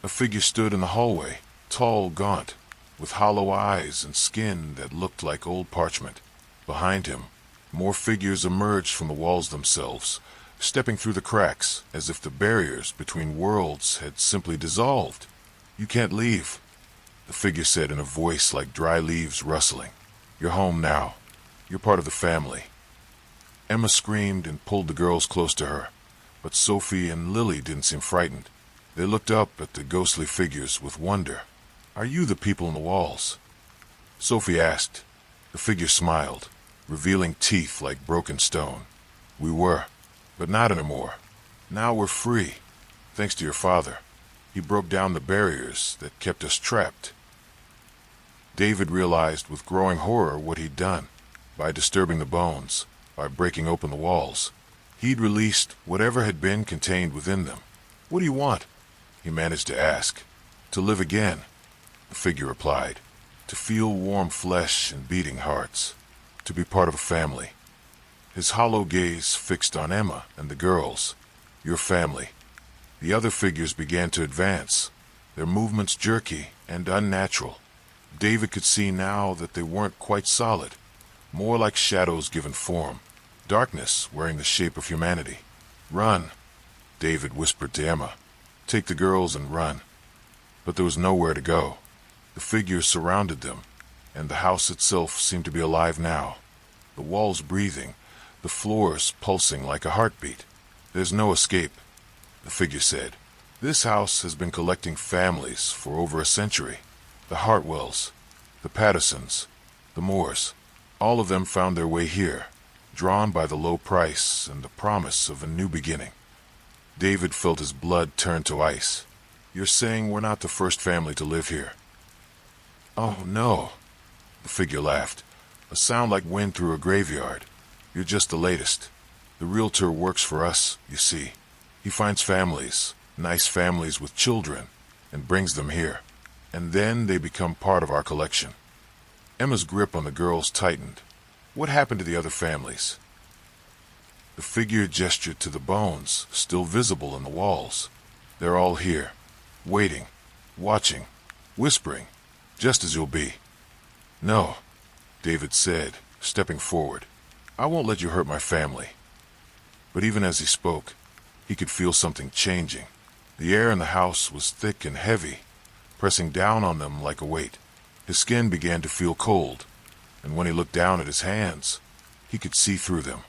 A figure stood in the hallway, tall, gaunt, with hollow eyes and skin that looked like old parchment. Behind him, more figures emerged from the walls themselves, stepping through the cracks as if the barriers between worlds had simply dissolved. You can't leave, the figure said in a voice like dry leaves rustling. You're home now. You're part of the family. Emma screamed and pulled the girls close to her, but Sophie and Lily didn't seem frightened. They looked up at the ghostly figures with wonder. Are you the people in the walls? Sophie asked. The figure smiled, revealing teeth like broken stone. We were, but not anymore. Now we're free, thanks to your father. He broke down the barriers that kept us trapped. David realized with growing horror what he'd done. By disturbing the bones, by breaking open the walls, he'd released whatever had been contained within them. What do you want? He managed to ask. To live again, the figure replied. To feel warm flesh and beating hearts. To be part of a family. His hollow gaze fixed on Emma and the girls. Your family. The other figures began to advance, their movements jerky and unnatural. David could see now that they weren't quite solid, more like shadows given form, darkness wearing the shape of humanity. Run, David whispered to Emma. Take the girls and run. But there was nowhere to go. The figures surrounded them, and the house itself seemed to be alive now. The walls breathing, the floors pulsing like a heartbeat. There's no escape, the figure said. This house has been collecting families for over a century. The Hartwells, the Pattersons, the Moores. All of them found their way here, drawn by the low price and the promise of a new beginning. David felt his blood turn to ice. "You're saying we're not the first family to live here?" "Oh, no," the figure laughed, a sound like wind through a graveyard. "You're just the latest. The realtor works for us, you see. He finds families, nice families with children, and brings them here. And then they become part of our collection." Emma's grip on the girls tightened. "What happened to the other families?" The figure gestured to the bones, still visible in the walls. "They're all here, waiting, watching, whispering, just as you'll be." "No," David said, stepping forward. "I won't let you hurt my family." But even as he spoke, he could feel something changing. The air in the house was thick and heavy, pressing down on them like a weight. His skin began to feel cold, and when he looked down at his hands, he could see through them.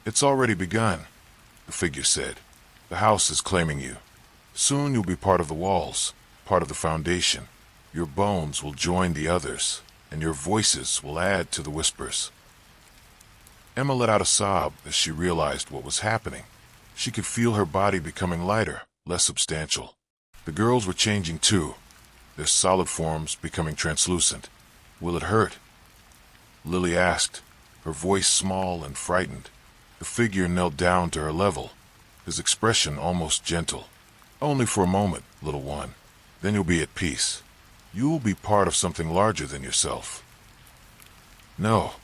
"It's already begun," the figure said. "The house is claiming you. Soon you'll be part of the walls, part of the foundation. Your bones will join the others, and your voices will add to the whispers." Emma let out a sob as she realized what was happening. She could feel her body becoming lighter, less substantial. The girls were changing too, their solid forms becoming translucent. "Will it hurt?" Lily asked, her voice small and frightened. The figure knelt down to her level, his expression almost gentle. "Only for a moment, little one. Then you'll be at peace. You will be part of something larger than yourself." "No,"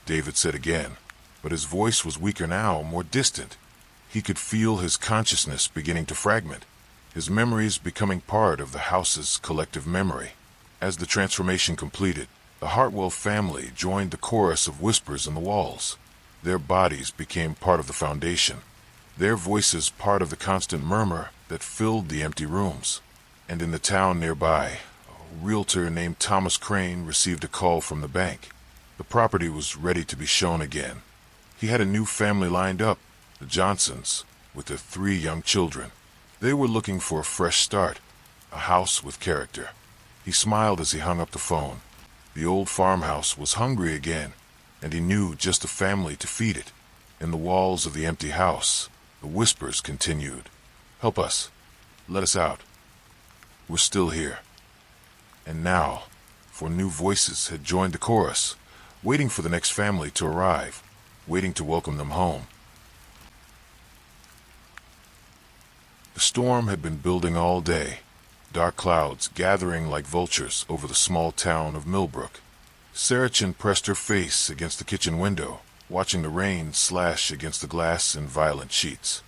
David said again, but his voice was weaker now, more distant. He could feel his consciousness beginning to fragment, his memories becoming part of the house's collective memory. As the transformation completed, the Hartwell family joined the chorus of whispers in the walls. Their bodies became part of the foundation, their voices part of the constant murmur that filled the empty rooms. And in the town nearby, a realtor named Thomas Crane received a call from the bank. The property was ready to be shown again. He had a new family lined up, the Johnsons, with their 3 young children. They were looking for a fresh start, a house with character. He smiled as he hung up the phone. The old farmhouse was hungry again, and he knew just the family to feed it. In the walls of the empty house, the whispers continued. "Help us. Let us out. We're still here." And now, for new voices had joined the chorus, waiting for the next family to arrive, waiting to welcome them home. The storm had been building all day, dark clouds gathering like vultures over the small town of Millbrook. Saracen pressed her face against the kitchen window, watching the rain slash against the glass in violent sheets.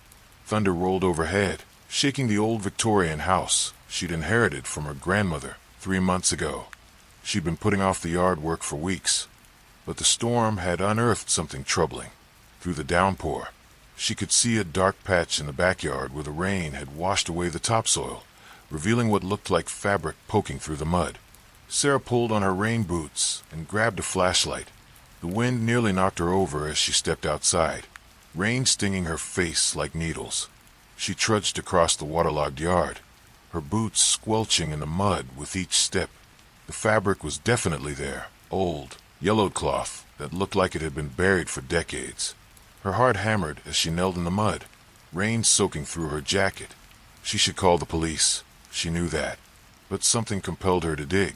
Thunder rolled overhead, shaking the old Victorian house she'd inherited from her grandmother 3 months ago. She'd been putting off the yard work for weeks, but the storm had unearthed something troubling. Through the downpour, she could see a dark patch in the backyard where the rain had washed away the topsoil, revealing what looked like fabric poking through the mud. Sarah pulled on her rain boots and grabbed a flashlight. The wind nearly knocked her over as she stepped outside, rain stinging her face like needles. She trudged across the waterlogged yard, her boots squelching in the mud with each step. The fabric was definitely there, old, yellowed cloth that looked like it had been buried for decades. Her heart hammered as she knelt in the mud, rain soaking through her jacket. She should call the police, she knew that, but something compelled her to dig.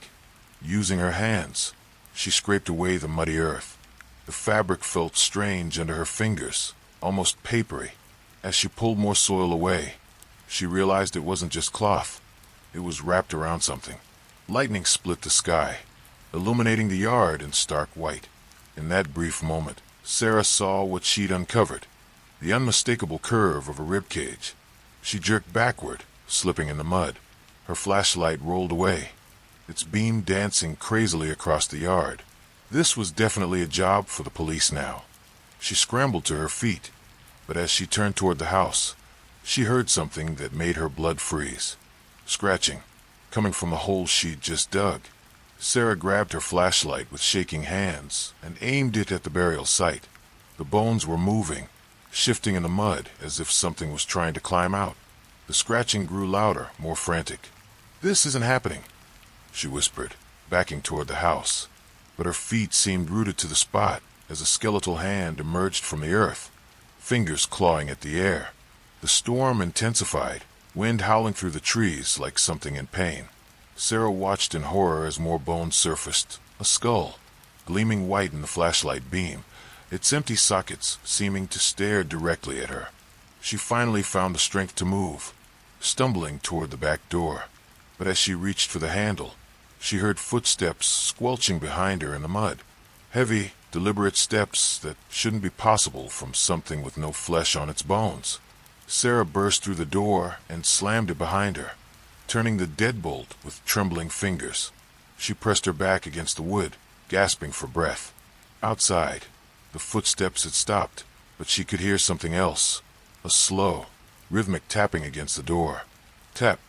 Using her hands, she scraped away the muddy earth. The fabric felt strange under her fingers, almost papery. As she pulled more soil away, she realized it wasn't just cloth. It was wrapped around something. Lightning split the sky, illuminating the yard in stark white. In that brief moment, Sarah saw what she'd uncovered, the unmistakable curve of a rib cage. She jerked backward, slipping in the mud. Her flashlight rolled away, its beam dancing crazily across the yard. This was definitely a job for the police now. She scrambled to her feet, but as she turned toward the house, she heard something that made her blood freeze. Scratching, coming from the hole she'd just dug. Sarah grabbed her flashlight with shaking hands and aimed it at the burial site. The bones were moving, shifting in the mud as if something was trying to climb out. The scratching grew louder, more frantic. "This isn't happening," she whispered, backing toward the house. but her feet seemed rooted to the spot as a skeletal hand emerged from the earth, fingers clawing at the air. The storm intensified, wind howling through the trees like something in pain. Sarah watched in horror as more bones surfaced, a skull, gleaming white in the flashlight beam, its empty sockets seeming to stare directly at her. She finally found the strength to move, stumbling toward the back door. But as she reached for the handle, she heard footsteps squelching behind her in the mud. Heavy, deliberate steps that shouldn't be possible from something with no flesh on its bones. Sarah burst through the door and slammed it behind her, turning the deadbolt with trembling fingers. She pressed her back against the wood, gasping for breath. Outside, the footsteps had stopped, but she could hear something else, a slow, rhythmic tapping against the door. Tap,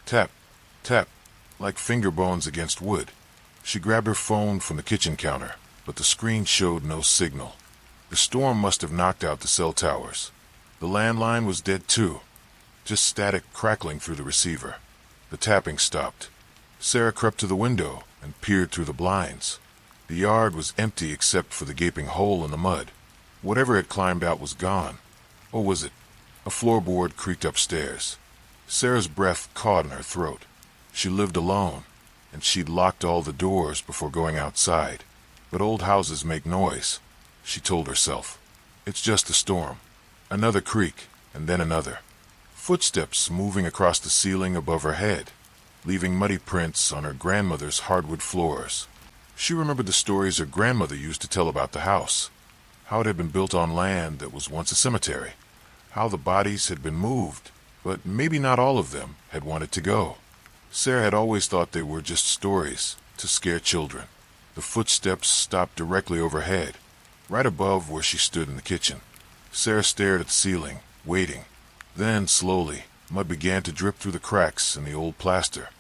tap, tap, like finger bones against wood. She grabbed her phone from the kitchen counter, but the screen showed no signal. The storm must have knocked out the cell towers. The landline was dead too, just static crackling through the receiver. The tapping stopped. Sarah crept to the window and peered through the blinds. The yard was empty except for the gaping hole in the mud. Whatever had climbed out was gone. Or was it? A floorboard creaked upstairs. Sarah's breath caught in her throat. She lived alone, and she'd locked all the doors before going outside. But old houses make noise, she told herself. It's just a storm. Another creak, and then another. Footsteps moving across the ceiling above her head, leaving muddy prints on her grandmother's hardwood floors. She remembered the stories her grandmother used to tell about the house, how it had been built on land that was once a cemetery, how the bodies had been moved, but maybe not all of them had wanted to go. Sarah had always thought they were just stories to scare children. The footsteps stopped directly overhead, right above where she stood in the kitchen. Sarah stared at the ceiling, waiting. Then, slowly, mud began to drip through the cracks in the old plaster,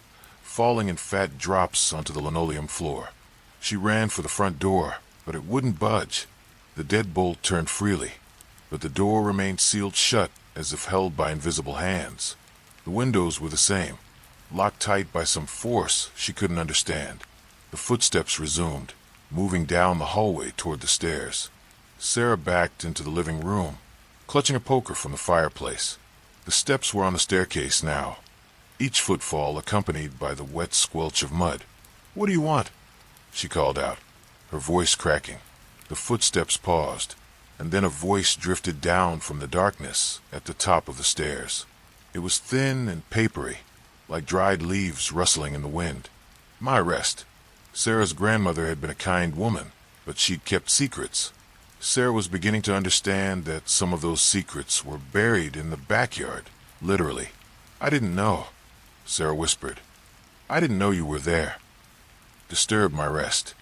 falling in fat drops onto the linoleum floor. She ran for the front door, but it wouldn't budge. The deadbolt turned freely, but the door remained sealed shut as if held by invisible hands. The windows were the same, locked tight by some force she couldn't understand. The footsteps resumed, moving down the hallway toward the stairs. Sarah backed into the living room, clutching a poker from the fireplace. The steps were on the staircase now, each footfall accompanied by the wet squelch of mud. "What do you want?" she called out, her voice cracking. The footsteps paused, and then a voice drifted down from the darkness at the top of the stairs. It was thin and papery, like dried leaves rustling in the wind. "My rest." Sarah's grandmother had been a kind woman, but she'd kept secrets. Sarah was beginning to understand that some of those secrets were buried in the backyard, literally. "I didn't know," Sarah whispered. "I didn't know you were there." Disturbed my rest.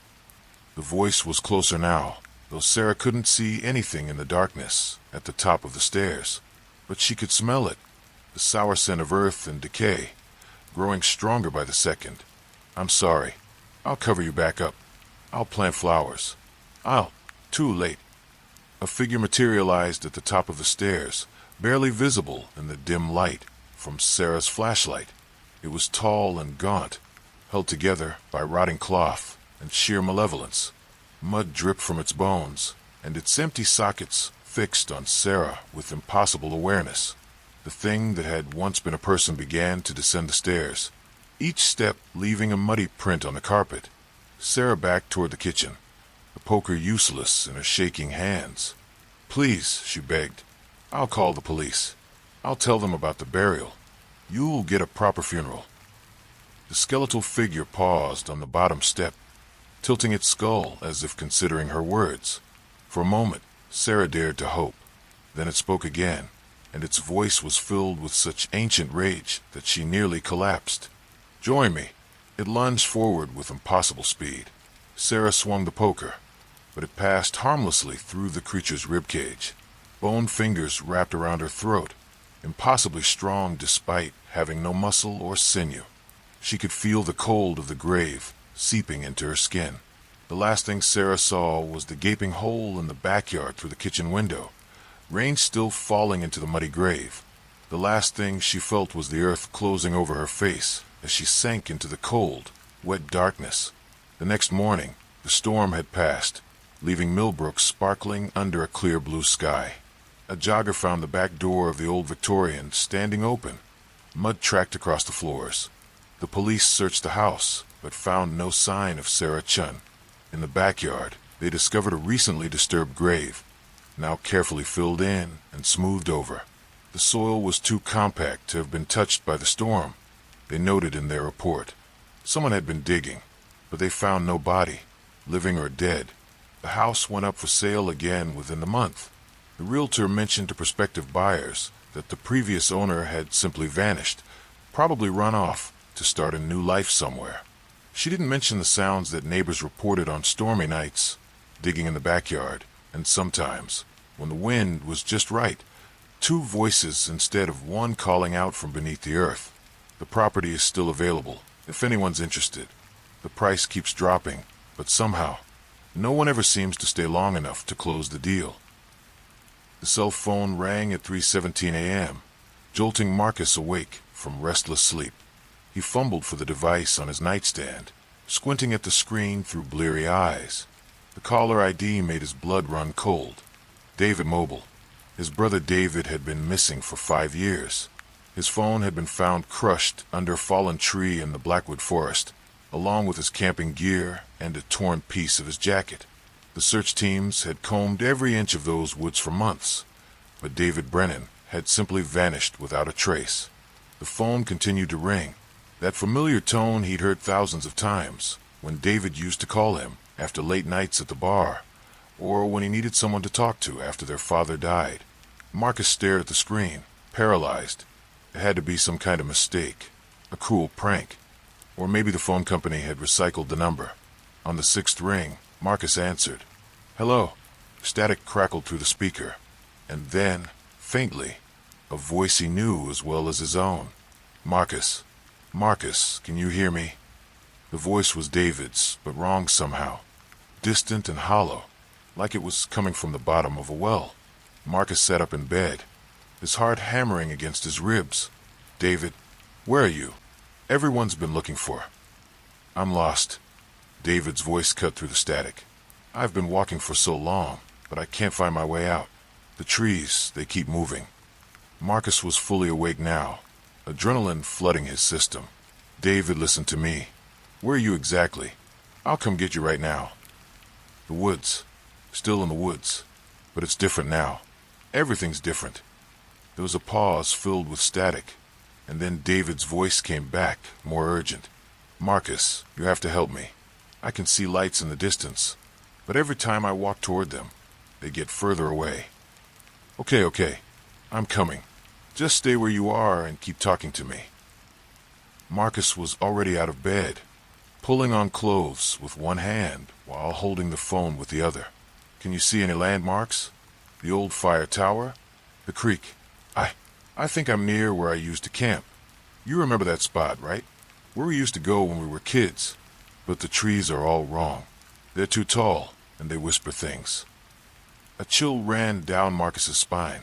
The voice was closer now, though Sarah couldn't see anything in the darkness at the top of the stairs. But she could smell it, the sour scent of earth and decay, growing stronger by the second. "I'm sorry. I'll cover you back up. I'll plant flowers. Too late." A figure materialized at the top of the stairs, barely visible in the dim light from Sarah's flashlight. It was tall and gaunt, held together by rotting cloth and sheer malevolence. Mud dripped from its bones, and its empty sockets fixed on Sarah with impossible awareness. The thing that had once been a person began to descend the stairs, each step leaving a muddy print on the carpet. Sarah backed toward the kitchen, the poker useless in her shaking hands. "Please," she begged. "I'll call the police. I'll tell them about the burial. You'll get a proper funeral." The skeletal figure paused on the bottom step, tilting its skull as if considering her words. For a moment, Sarah dared to hope. Then it spoke again, and its voice was filled with such ancient rage that she nearly collapsed. "Join me." It lunged forward with impossible speed. Sarah swung the poker, but it passed harmlessly through the creature's ribcage. Bone fingers wrapped around her throat, impossibly strong despite having no muscle or sinew. She could feel the cold of the grave seeping into her skin. The last thing Sarah saw was the gaping hole in the backyard through the kitchen window, rain still falling into the muddy grave. The last thing she felt was the earth closing over her face as she sank into the cold, wet darkness. The next morning, the The storm had passed, leaving Millbrook sparkling under a clear blue sky. A jogger found the back door of the old Victorian standing open, mud tracked across the floors. The police searched the house, but found no sign of Sarah Chun. In the backyard, they discovered a recently disturbed grave, now carefully filled in and smoothed over. The soil was too compact to have been touched by the storm, they noted in their report. Someone had been digging, but they found no body, living or dead. The house went up for sale again within the month. The realtor mentioned to prospective buyers that the previous owner had simply vanished, probably run off to start a new life somewhere. She didn't mention the sounds that neighbors reported on stormy nights, digging in the backyard, and sometimes, when the wind was just right, two voices instead of one calling out from beneath the earth. The property is still available, if anyone's interested. The price keeps dropping, but somehow, no one ever seems to stay long enough to close the deal. The cell phone rang at 3:17 a.m., jolting Marcus awake from restless sleep. He fumbled for the device on his nightstand, squinting at the screen through bleary eyes. The caller ID made his blood run cold. David Mobile. His brother David had been missing for 5 years. His phone had been found crushed under a fallen tree in the Blackwood Forest, along with his camping gear and a torn piece of his jacket. The search teams had combed every inch of those woods for months, but David Brennan had simply vanished without a trace. The phone continued to ring, that familiar tone he'd heard thousands of times when David used to call him after late nights at the bar, or when he needed someone to talk to after their father died. Marcus stared at the screen, paralyzed. It had to be some kind of mistake, a cruel prank, or maybe the phone company had recycled the number. On the 6th ring, Marcus answered. "Hello." Static crackled through the speaker, and then, faintly, a voice he knew as well as his own. "Marcus. Marcus, can you hear me?" The voice was David's, but wrong somehow. Distant and hollow, like it was coming from the bottom of a well. Marcus sat up in bed, his heart hammering against his ribs. "David, where are you? Everyone's been looking for." "I'm lost." David's voice cut through the static. "I've been walking for so long, but I can't find my way out. The trees, they keep moving." Marcus was fully awake now, adrenaline flooding his system. "David, listen to me. Where are you exactly? I'll come get you right now." "The woods. Still in the woods. But it's different now. Everything's different." There was a pause filled with static, and then David's voice came back, more urgent. "Marcus, you have to help me. I can see lights in the distance, but every time I walk toward them, they get further away." Okay. I'm coming. Just stay where you are and keep talking to me." Marcus was already out of bed, pulling on clothes with one hand while holding the phone with the other. "Can you see any landmarks? The old fire tower? The creek? I think I'm near where I used to camp. You remember that spot, right? Where we used to go when we were kids. But the trees are all wrong. They're too tall, and they whisper things." A chill ran down Marcus's spine.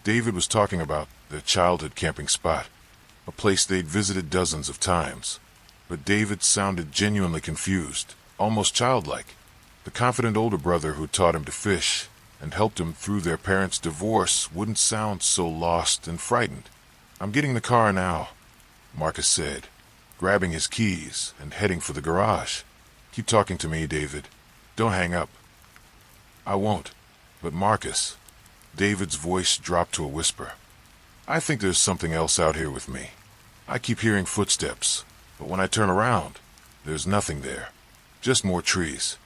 David was talking about their childhood camping spot, a place they'd visited dozens of times. But David sounded genuinely confused, almost childlike. The confident older brother who taught him to fish and helped him through their parents' divorce wouldn't sound so lost and frightened. "I'm getting the car now," Marcus said, grabbing his keys and heading for the garage. "Keep talking to me, David. Don't hang up." "I won't. But Marcus," David's voice dropped to a whisper, "I think there's something else out here with me. I keep hearing footsteps, but when I turn around, there's nothing there. Just more trees."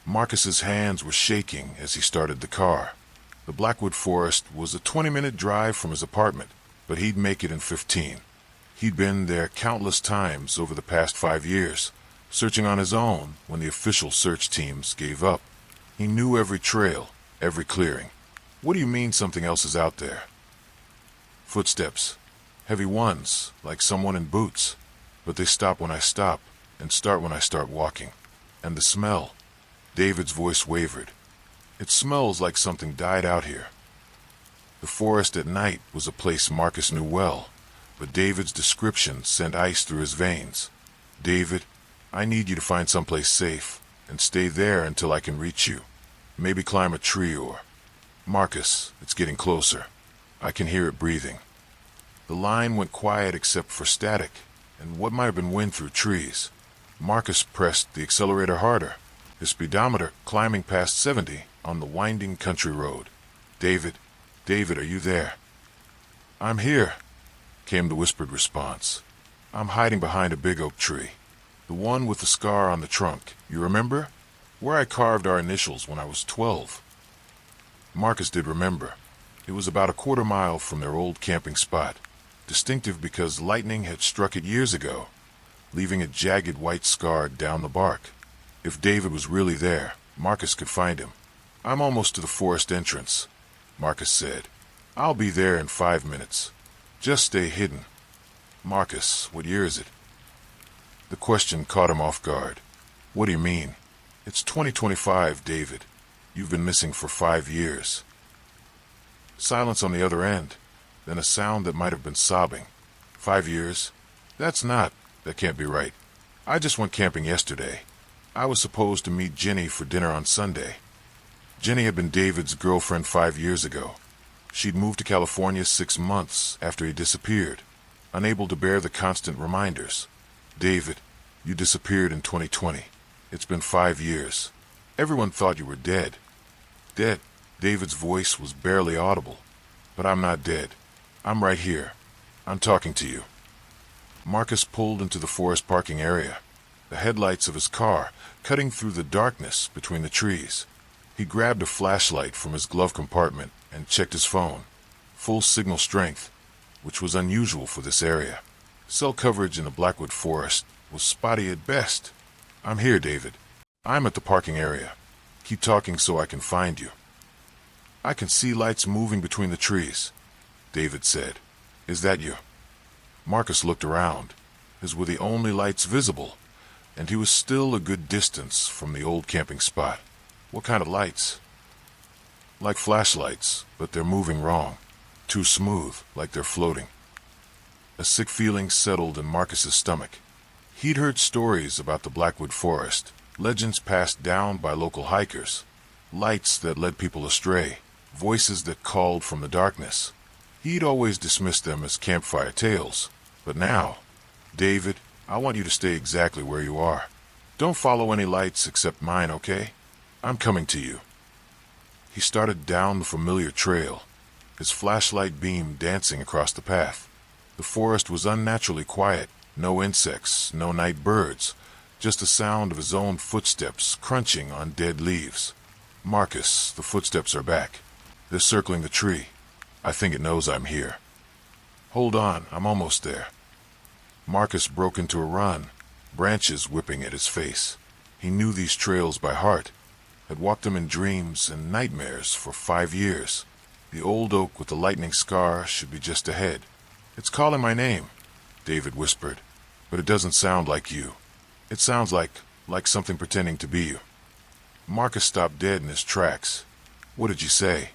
Marcus's hands were shaking as he started the car. The Blackwood Forest was a 20-minute drive from his apartment, but he'd make it in 15. He'd been there countless times over the past 5 years, searching on his own when the official search teams gave up. He knew every trail, every clearing. "What do you mean something else is out there?" "Footsteps. Heavy ones, like someone in boots. But they stop when I stop, and start when I start walking. And the smell." David's voice wavered. "It smells like something died out here." The forest at night was a place Marcus knew well, but David's description sent ice through his veins. "David, I need you to find someplace safe. and stay there until I can reach you. Maybe climb a tree or... Marcus, it's getting closer. I can hear it breathing. The line went quiet except for static and what might have been wind through trees. Marcus pressed the accelerator harder, his speedometer climbing past 70 on the winding country road. David, are you there? I'm here, came the whispered response. I'm hiding behind a big oak tree. The one with the scar on the trunk, you remember? Where I carved our initials when I was 12. Marcus did remember. It was about a quarter mile from their old camping spot, distinctive because lightning had struck it years ago, leaving a jagged white scar down the bark. If David was really there, Marcus could find him. I'm almost to the forest entrance, Marcus said. I'll be there in 5 minutes. Just stay hidden. Marcus, what year is it? The question caught him off guard. What do you mean? It's 2025, David. You've been missing for 5 years. Silence on the other end, then a sound that might have been sobbing. 5 years? That can't be right. I just went camping yesterday. I was supposed to meet Jenny for dinner on Sunday. Jenny had been David's girlfriend 5 years ago. She'd moved to California 6 months after he disappeared, unable to bear the constant reminders. David, you disappeared in 2020. It's been 5 years. Everyone thought you were dead. Dead? David's voice was barely audible. But I'm not dead. I'm right here. I'm talking to you. Marcus pulled into the forest parking area, the headlights of his car cutting through the darkness between the trees. He grabbed a flashlight from his glove compartment and checked his phone. Full signal strength, which was unusual for this area. Cell coverage in the Blackwood forest was spotty at best. I'm here, David. I'm at the parking area. Keep talking so I can find you. I can see lights moving between the trees, David said. Is that you? Marcus looked around. His were the only lights visible, and he was still a good distance from the old camping spot. What kind of lights? Like flashlights, but they're moving wrong. Too smooth, like they're floating. A sick feeling settled in Marcus's stomach. He'd heard stories about the Blackwood forest, legends passed down by local hikers, lights that led people astray, voices that called from the darkness. He'd always dismissed them as campfire tales, but now, David, I want you to stay exactly where you are. Don't follow any lights except mine, okay? I'm coming to you. He started down the familiar trail, his flashlight beam dancing across the path. The forest was unnaturally quiet, no insects, no night birds, just the sound of his own footsteps crunching on dead leaves. Marcus, the footsteps are back. They're circling the tree. I think it knows I'm here. Hold on, I'm almost there. Marcus broke into a run, branches whipping at his face. He knew these trails by heart, had walked them in dreams and nightmares for 5 years. The old oak with the lightning scar should be just ahead. It's calling my name, David whispered, but it doesn't sound like you. It sounds like something pretending to be you. Marcus stopped dead in his tracks. What did you say?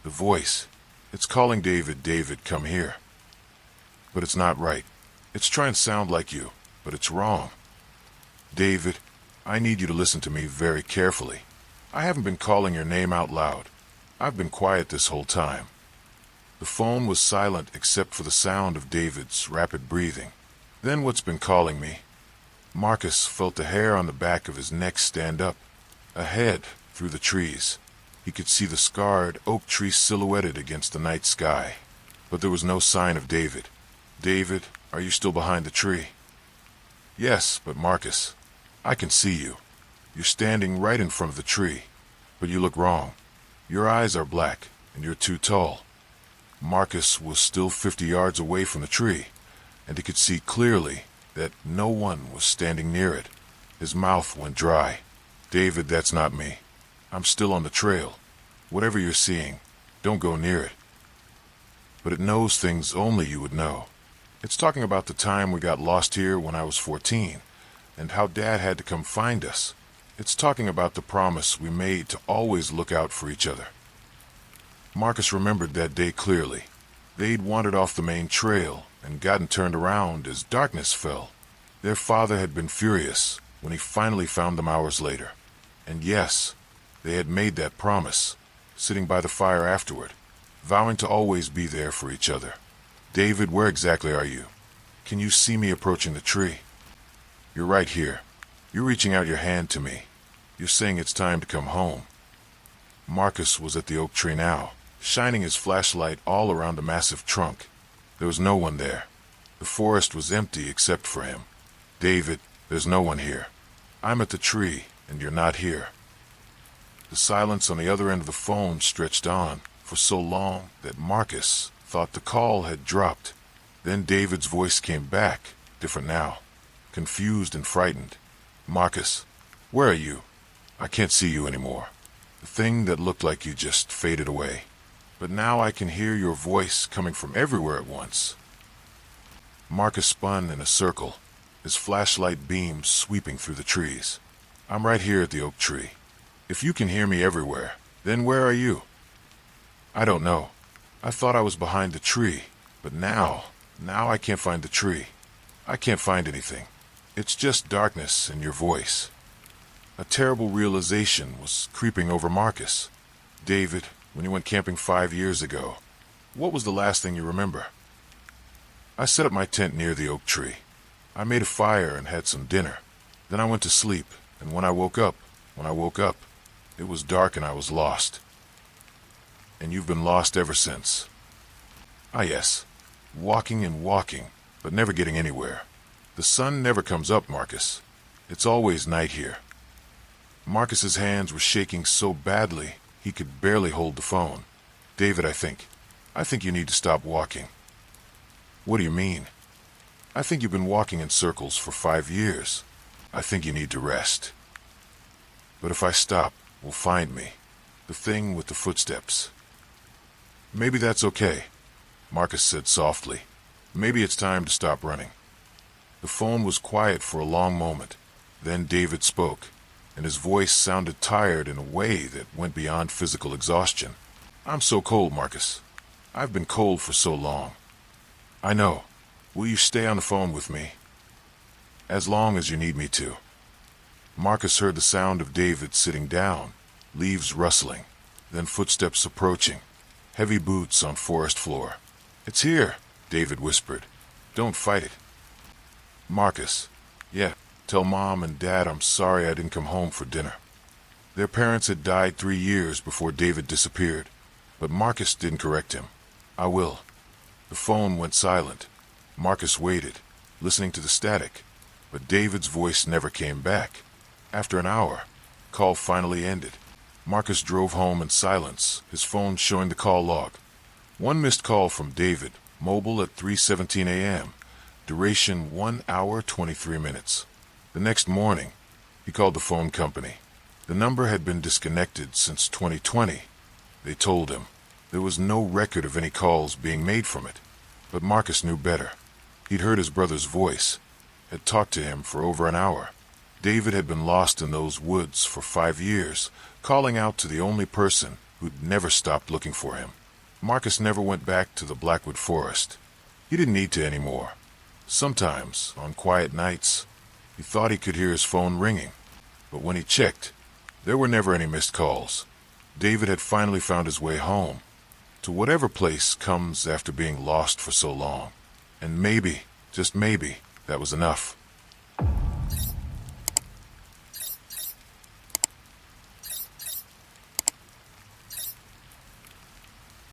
The voice. It's calling David, David, come here. But it's not right. It's trying to sound like you, but it's wrong. David, I need you to listen to me very carefully. I haven't been calling your name out loud. I've been quiet this whole time. The phone was silent except for the sound of David's rapid breathing. Then what's been calling me? Marcus felt the hair on the back of his neck stand up. Ahead, through the trees, he could see the scarred oak tree silhouetted against the night sky. But there was no sign of David. David, are you still behind the tree? Yes, but Marcus, I can see you. You're standing right in front of the tree, but you look wrong. Your eyes are black, and you're too tall. Marcus was still 50 yards away from the tree, and he could see clearly that no one was standing near it. His mouth went dry. David, that's not me. I'm still on the trail. Whatever you're seeing, don't go near it. But it knows things only you would know. It's talking about the time we got lost here when I was 14, and how Dad had to come find us. It's talking about the promise we made to always look out for each other. Marcus remembered that day clearly. They'd wandered off the main trail and gotten turned around as darkness fell. Their father had been furious when he finally found them hours later. And yes, they had made that promise, sitting by the fire afterward, vowing to always be there for each other. David, where exactly are you? Can you see me approaching the tree? You're right here. You're reaching out your hand to me. You're saying it's time to come home. Marcus was at the oak tree now, shining his flashlight all around the massive trunk. There was no one there. The forest was empty except for him. David, there's no one here. I'm at the tree, and you're not here. The silence on the other end of the phone stretched on for so long that Marcus thought the call had dropped. Then David's voice came back, different now, confused and frightened. Marcus, where are you? I can't see you anymore. The thing that looked like you just faded away. But now I can hear your voice coming from everywhere at once. Marcus spun in a circle, his flashlight beams sweeping through the trees. I'm right here at the oak tree. If you can hear me everywhere, then where are you? I don't know. I thought I was behind the tree, but now I can't find the tree. I can't find anything. It's just darkness and your voice. A terrible realization was creeping over Marcus. David, when you went camping 5 years ago, what was the last thing you remember? I set up my tent near the oak tree. I made a fire and had some dinner. Then I went to sleep, and when I woke up, it was dark and I was lost. And you've been lost ever since. Ah yes, walking and walking, but never getting anywhere. The sun never comes up, Marcus. It's always night here. Marcus's hands were shaking so badly he could barely hold the phone. David, I think you need to stop walking. What do you mean? I think you've been walking in circles for 5 years. I think you need to rest. But if I stop, will find me. The thing with the footsteps. Maybe that's okay, Marcus said softly. Maybe it's time to stop running. The phone was quiet for a long moment. Then David spoke, and his voice sounded tired in a way that went beyond physical exhaustion. I'm so cold, Marcus. I've been cold for so long. I know. Will you stay on the phone with me? As long as you need me to. Marcus heard the sound of David sitting down, leaves rustling, then footsteps approaching, heavy boots on forest floor. It's here, David whispered. Don't fight it. Marcus, yeah, tell Mom and Dad I'm sorry I didn't come home for dinner. Their parents had died 3 years before David disappeared, but Marcus didn't correct him. I will. The phone went silent. Marcus waited, listening to the static, but David's voice never came back. After an hour, the call finally ended. Marcus drove home in silence, his phone showing the call log. One missed call from David, mobile at 3:17 a.m., duration 1 hour 23 minutes. The next morning, he called the phone company. The number had been disconnected since 2020. They told him there was no record of any calls being made from it. But Marcus knew better. He'd heard his brother's voice, had talked to him for over an hour. David had been lost in those woods for 5 years, calling out to the only person who'd never stopped looking for him. Marcus never went back to the Blackwood Forest. He didn't need to anymore. Sometimes, on quiet nights, he thought he could hear his phone ringing. But when he checked, there were never any missed calls. David had finally found his way home, to whatever place comes after being lost for so long. And maybe, just maybe, that was enough.